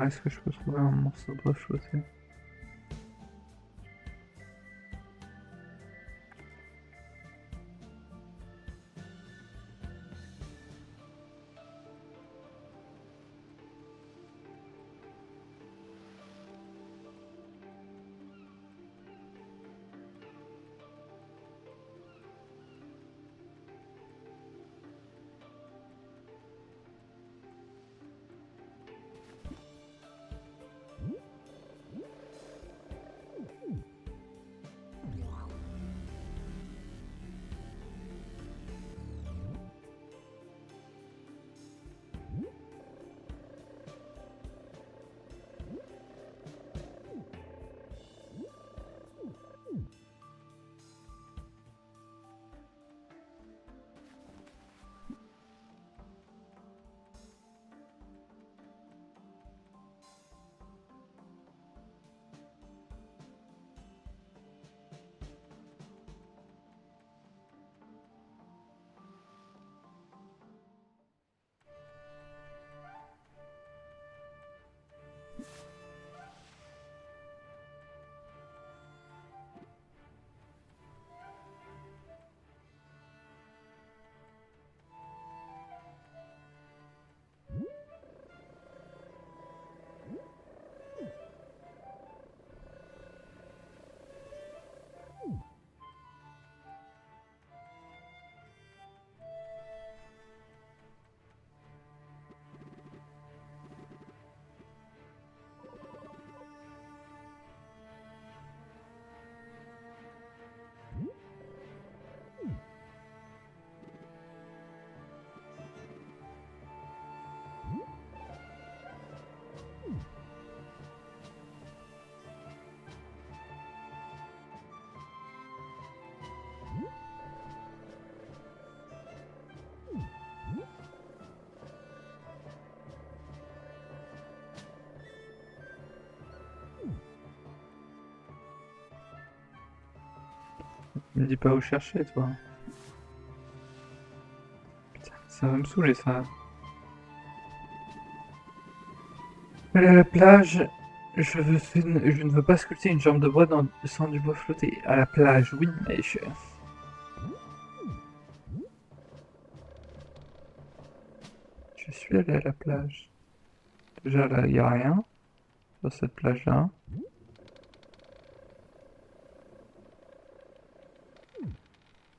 Est-ce que je peux trouver un morceau de bois flotté? Me dis pas où chercher, toi. Putain, ça va me saouler, ça. Aller à la plage, je ne veux pas sculpter une jambe de bois sans du bois flotté. À la plage, oui, mais je... Je suis allé à la plage. Déjà là, il n'y a rien sur cette plage-là.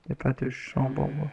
Il n'y a pas de chambre en bois.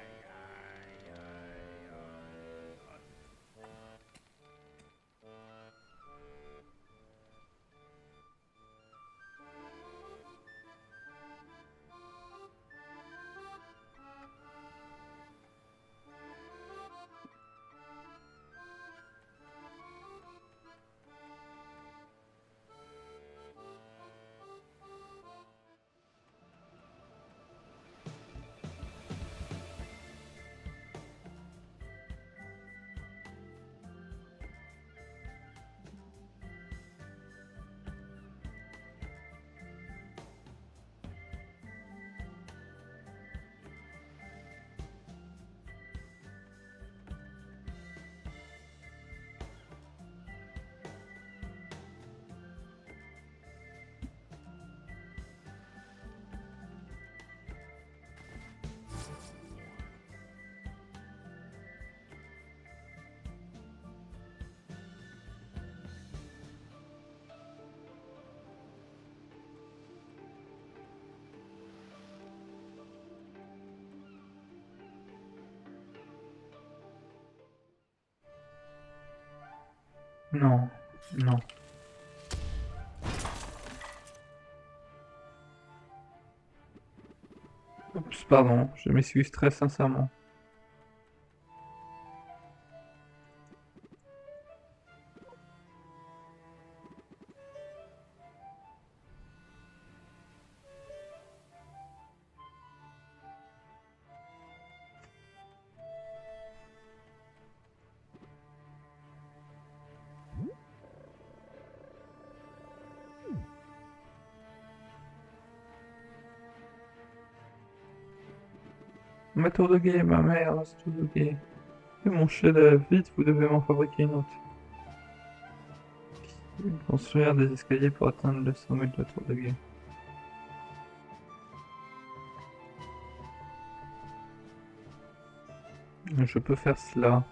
Non, non. Oups, pardon, je m'excuse très sincèrement. Ma tour de guet, ma mère, c'est tour de guet. C'est mon chef-d'œuvre, vite, vous devez m'en fabriquer une autre. Construire des escaliers pour atteindre le sommet de la tour de guet. Je peux faire cela.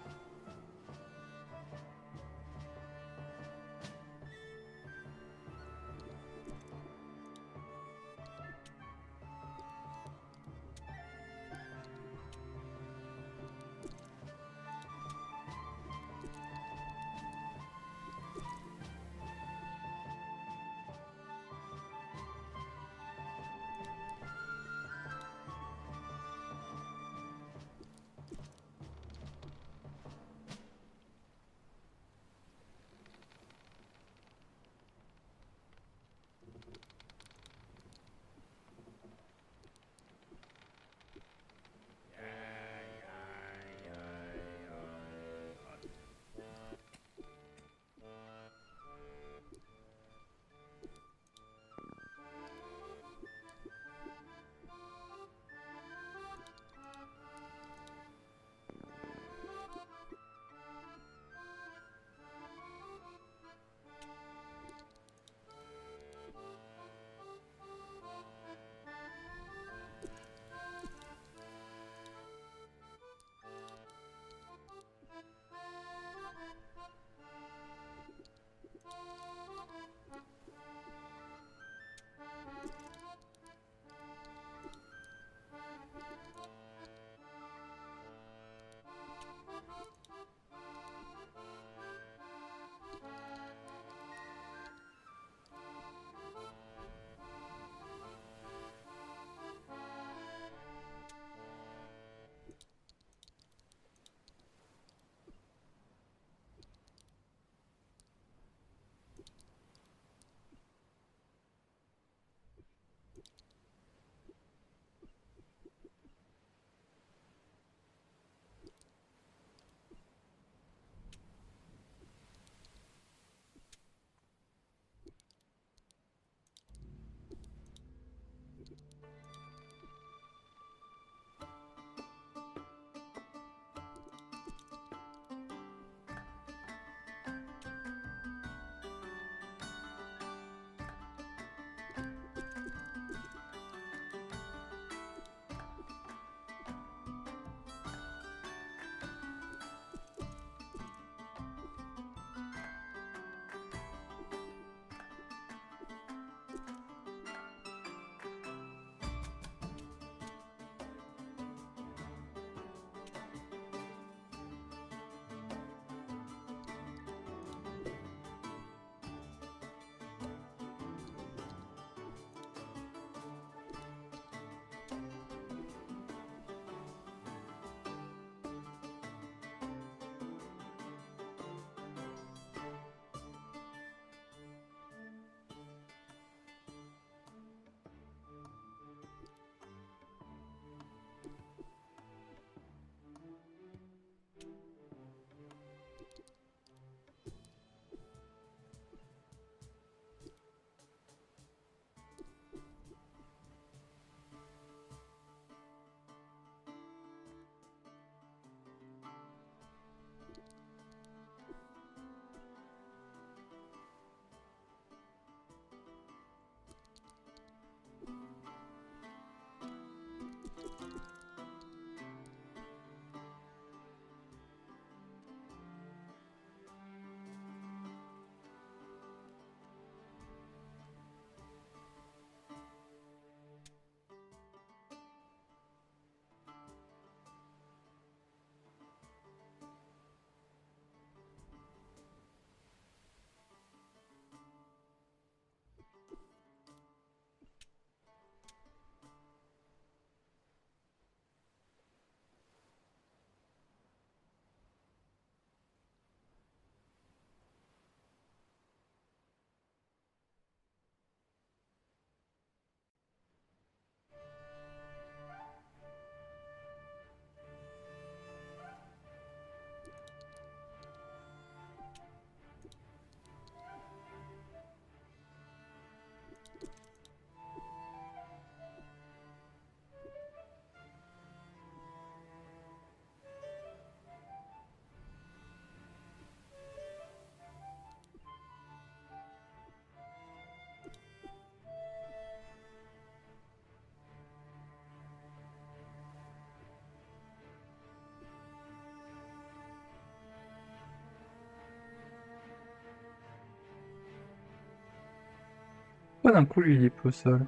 Pourquoi d'un coup lui il est peu seul?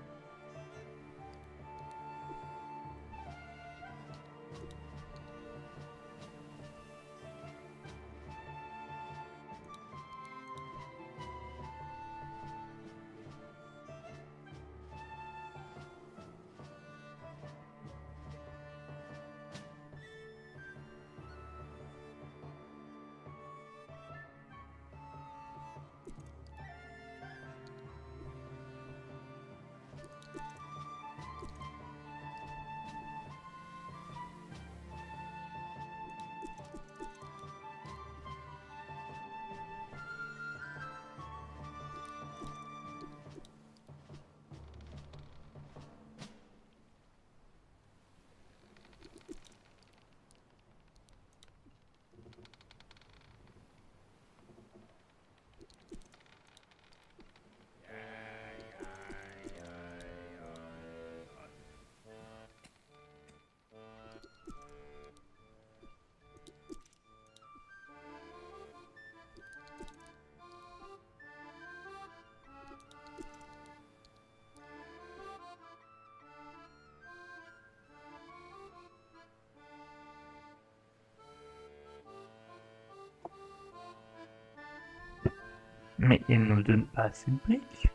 Mais il nous donne pas assez de briques.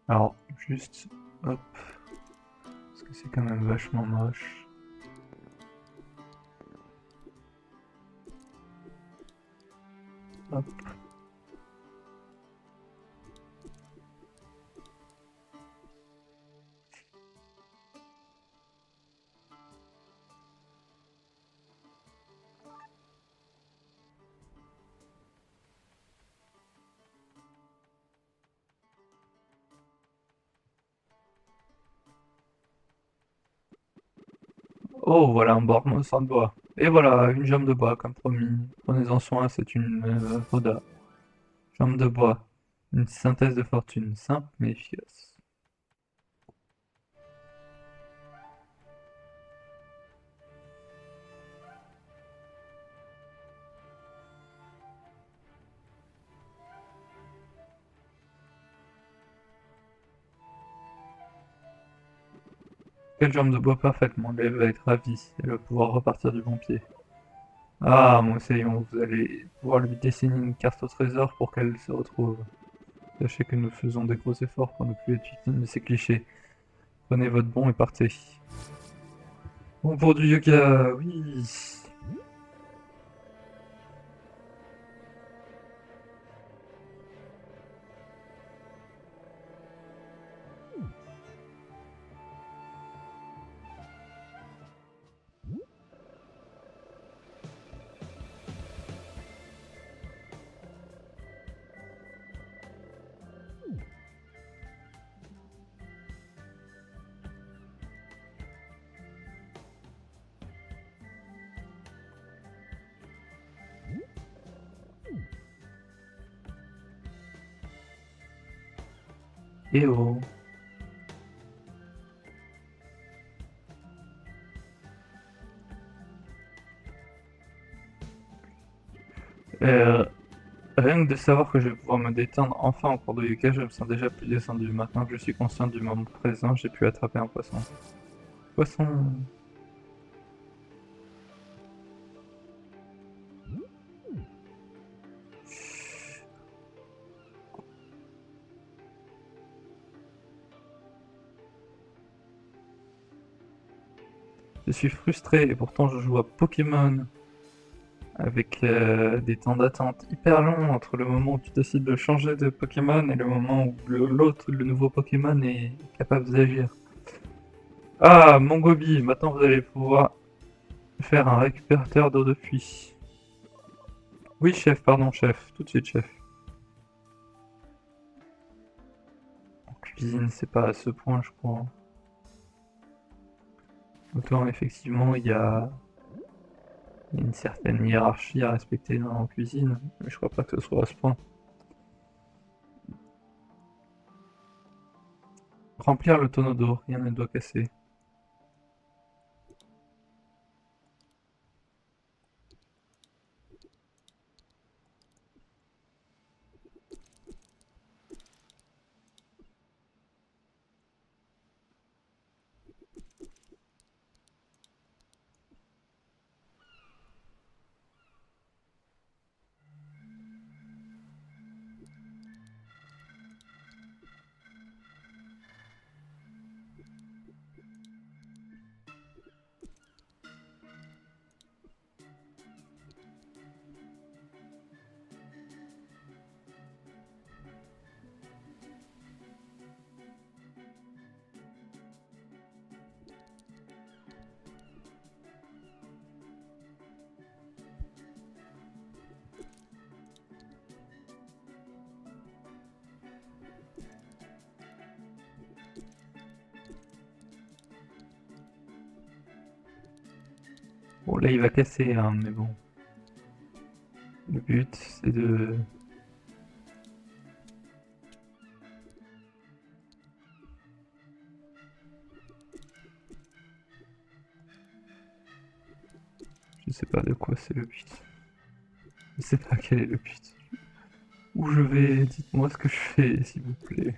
Alors, juste, hop, parce que c'est quand même vachement moche. Hop. Oh, voilà un morceau de bois. Et voilà, une jambe de bois, comme promis. Prenez-en soin, c'est une Roda. Jambe de bois. Une synthèse de fortune, simple mais efficace. Quelle jambe de bois parfaite, mon élève va être ravi. Elle va pouvoir repartir du bon pied. Ah, mon Moussaillon, vous allez pouvoir lui dessiner une carte au trésor pour qu'elle se retrouve. Sachez que nous faisons des gros efforts pour ne plus être victimes de ces clichés. Prenez votre bon et partez. Bon pour du yoga, oui. Et oh. Euh, Rien que de savoir que je vais pouvoir me détendre enfin en cours de yoga, je me sens déjà plus descendu. Maintenant que je suis conscient du moment présent, j'ai pu attraper un poisson. Poisson. Je suis frustré et pourtant je joue à Pokémon avec des temps d'attente hyper longs entre le moment où tu décides de changer de Pokémon et le moment où l'autre, le nouveau Pokémon est capable d'agir. Ah, mon Gobi, maintenant vous allez pouvoir faire un récupérateur d'eau de pluie. Oui, chef, pardon, chef, tout de suite, chef. En cuisine, c'est pas à ce point, je crois. Autant, effectivement, il y a une certaine hiérarchie à respecter en cuisine, mais je crois pas que ce soit à ce point. Remplir le tonneau d'eau, rien ne doit casser. Bon, là, il va casser, hein, mais bon. Le but, c'est de... Je sais pas de quoi c'est le but. Je sais pas quel est le but. Où je vais, dites-moi ce que je fais, s'il vous plaît.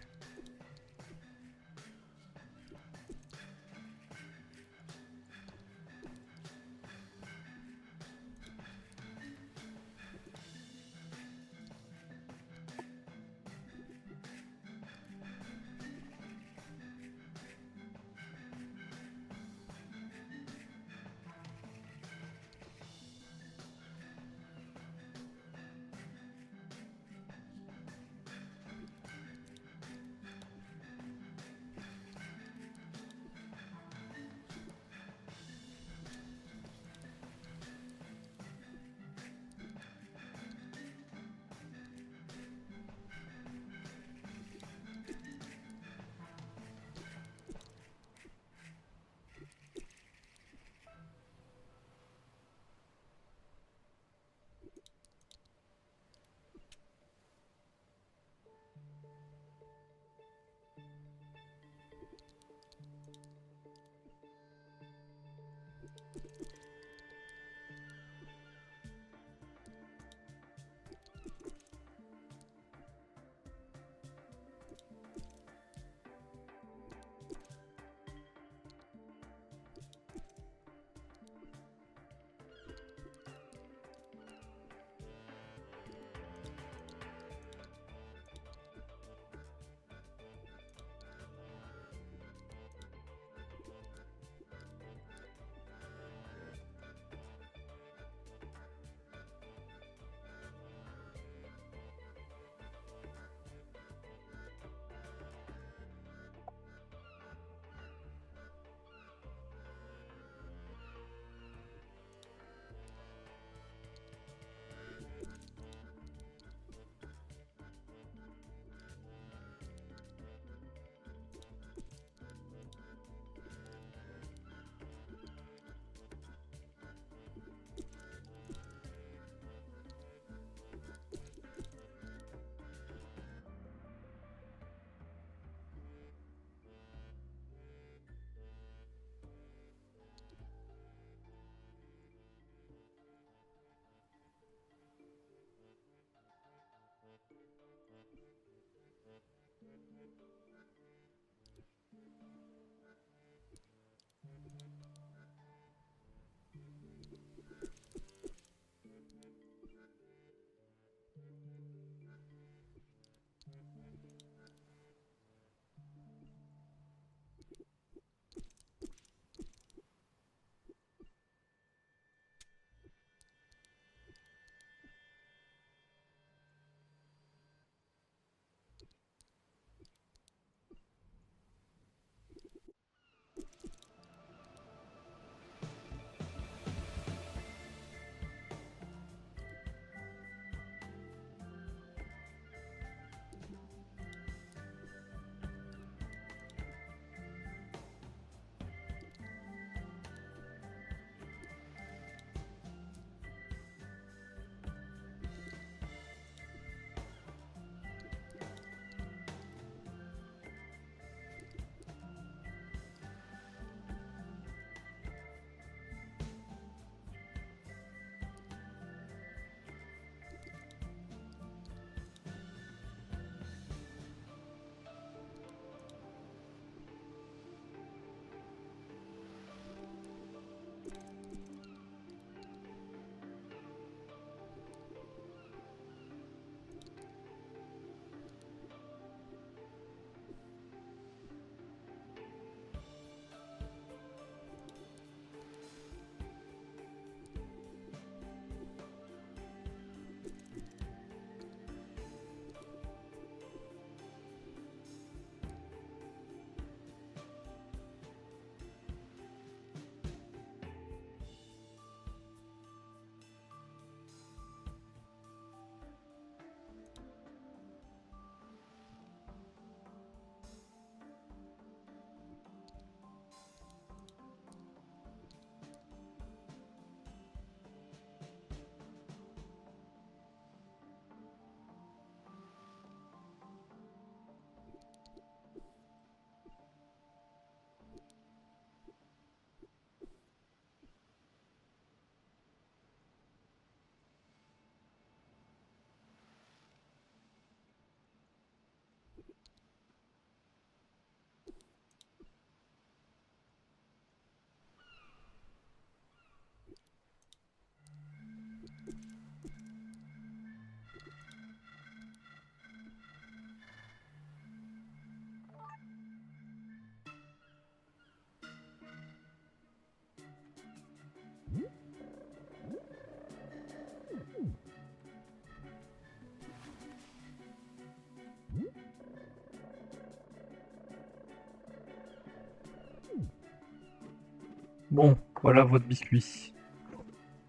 Bon, voilà votre biscuit.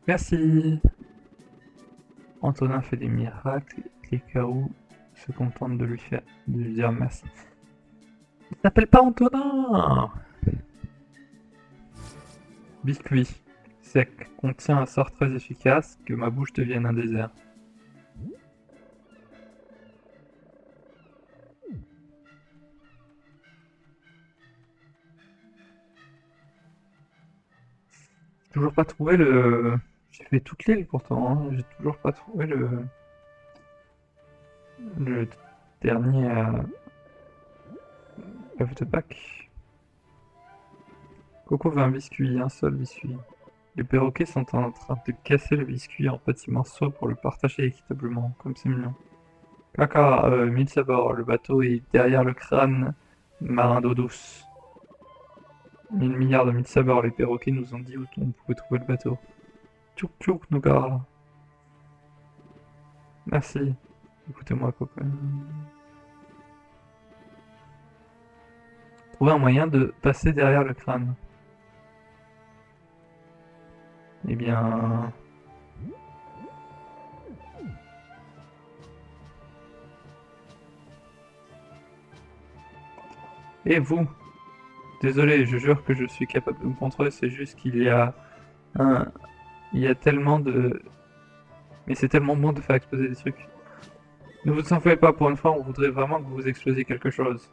Merci. Antonin fait des miracles, et Carou se contente de lui dire merci. Il s'appelle pas Antonin. Biscuit. Sec. Contient un sort très efficace, que ma bouche devienne un désert. Toujours pas trouvé le... J'ai fait toute l'île pourtant, hein. J'ai toujours pas trouvé le dernier œuf de Pâques. Coco veut un biscuit, un seul biscuit. Les perroquets sont en train de casser le biscuit en petits morceaux pour le partager équitablement, comme c'est mignon. Caca, 1000 sabords, le bateau est derrière le crâne marin d'eau douce. 1000 milliards de 1000 sabords, les perroquets nous ont dit où on pouvait trouver le bateau. Tchouk tchouk, Nougat. Merci. Écoutez-moi, copain. Trouver un moyen de passer derrière le crâne. Eh bien... Et vous? Désolé, je jure que je suis capable de me contrôler, c'est juste qu'il y a un... Il y a tellement de... Mais c'est tellement bon de faire exploser des trucs. Ne vous en faites pas, pour une fois, on voudrait vraiment que vous explosiez quelque chose.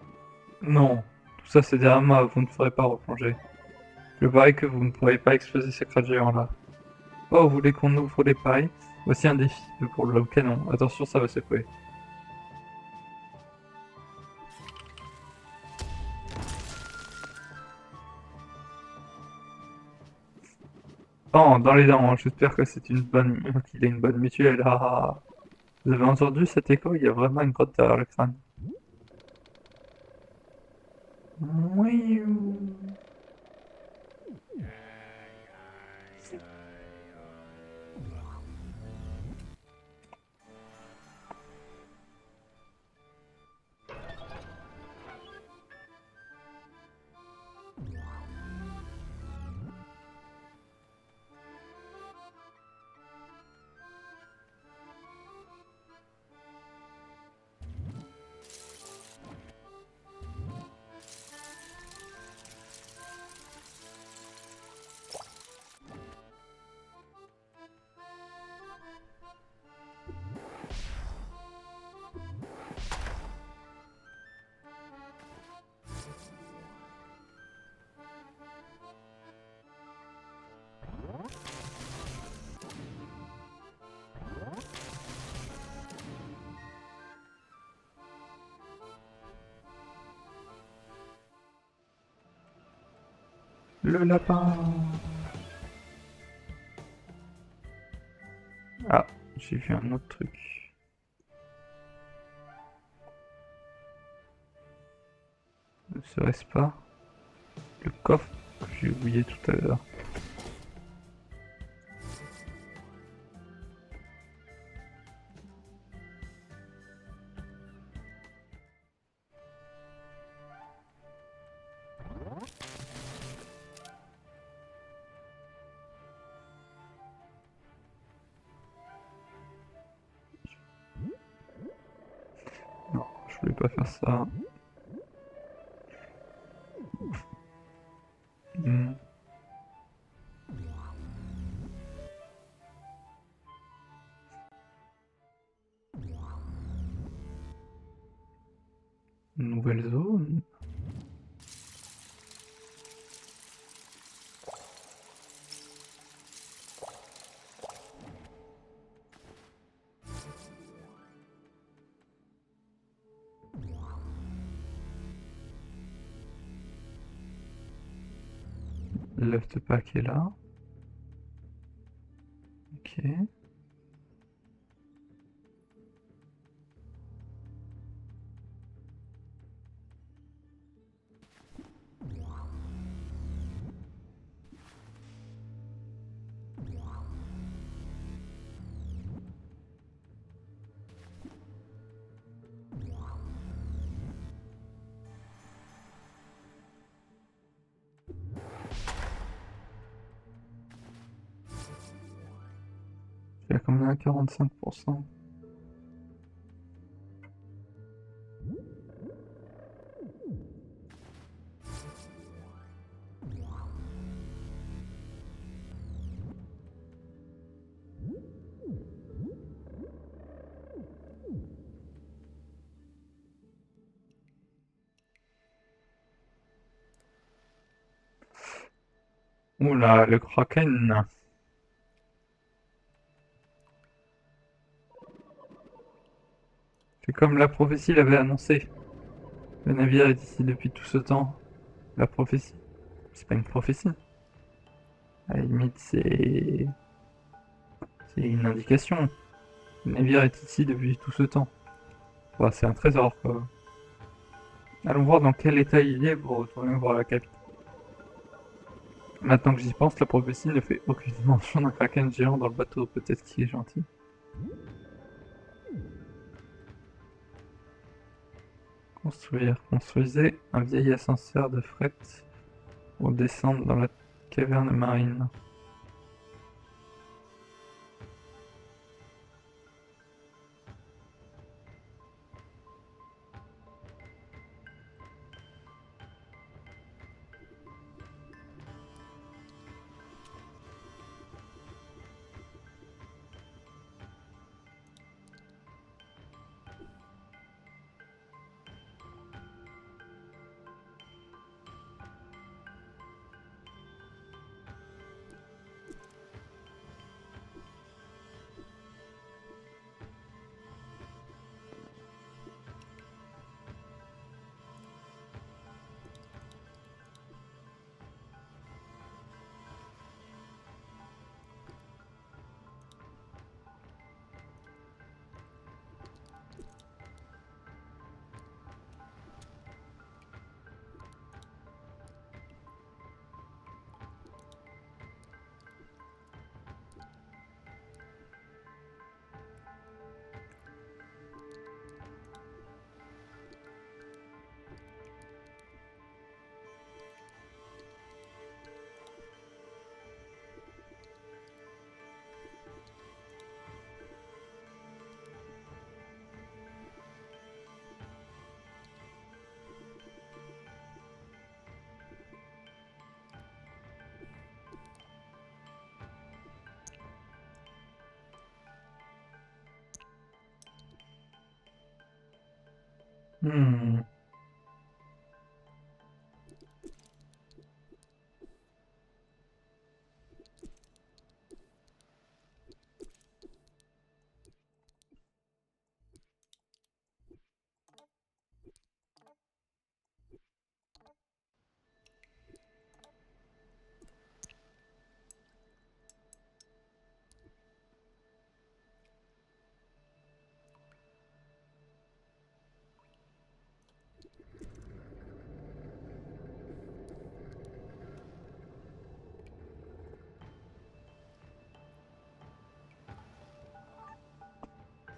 Non, tout ça c'est derrière moi, vous ne ferez pas replonger. Je parie que vous ne pourrez pas exploser ces crânes géants-là. Oh, vous voulez qu'on ouvre les pailles? Voici un défi pour le canon. Attention, ça va secouer. Oh, dans les dents, j'espère que c'est une bonne, qu'il a une bonne mutuelle. Ah, vous avez entendu cet écho? Il y a vraiment une grotte derrière le crâne. Oui. Le lapin. Ah, j'ai vu un autre truc. Ne serait-ce pas le coffre que j'ai oublié tout à l'heure? Non, je voulais pas faire ça. Hmm. Nouvelle zone. Left pack est là. Ok. Il y a combien? 45%. Oula, le Kraken. C'est comme la prophétie l'avait annoncé. Le navire est ici depuis tout ce temps. La prophétie. C'est pas une prophétie. À la limite, c'est une indication. Le navire est ici depuis tout ce temps. Bah, c'est un trésor, quoi. Allons voir dans quel état il est pour retourner voir la capitale. Maintenant que j'y pense, la prophétie ne fait aucune mention d'un kraken géant dans le bateau. Peut-être qu'il est gentil. Construire. Construisez un vieil ascenseur de fret pour descendre dans la caverne marine. Hmm.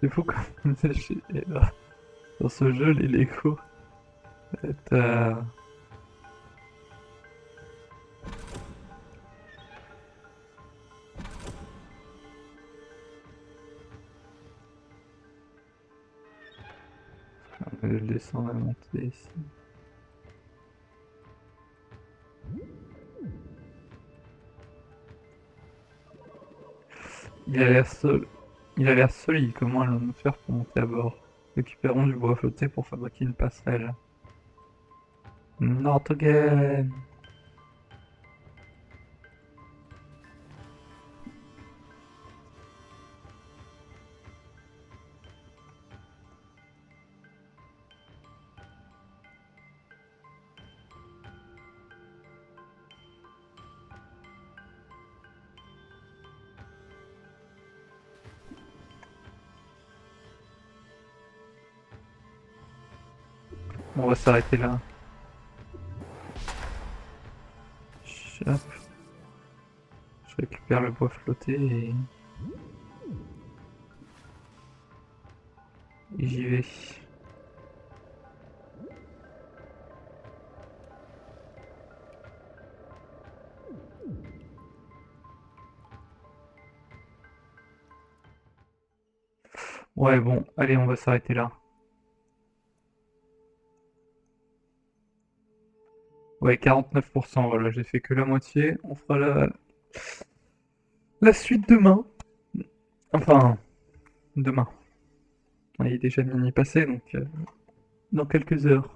C'est fou comme dans ce jeu, les Lego. T'as- On va le descendre et monter ici. Il a l'air seul. Il a l'air solide. Comment allons-nous faire pour monter à bord? Récupérons du bois flotté pour fabriquer une passerelle. Not again! On va s'arrêter là. Hop. Je récupère le bois flotté et j'y vais. Ouais, bon, allez, on va s'arrêter là. Ouais, 49%, voilà, j'ai fait que la moitié. On fera la suite demain. Enfin, demain. On est déjà minuit passé, donc dans quelques heures.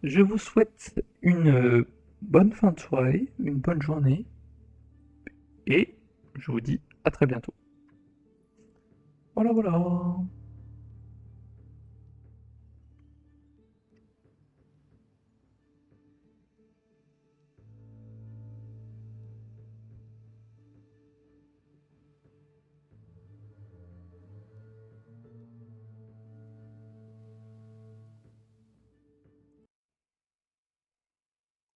Je vous souhaite une bonne fin de soirée, une bonne journée, et je vous dis à très bientôt. Voilà, voilà.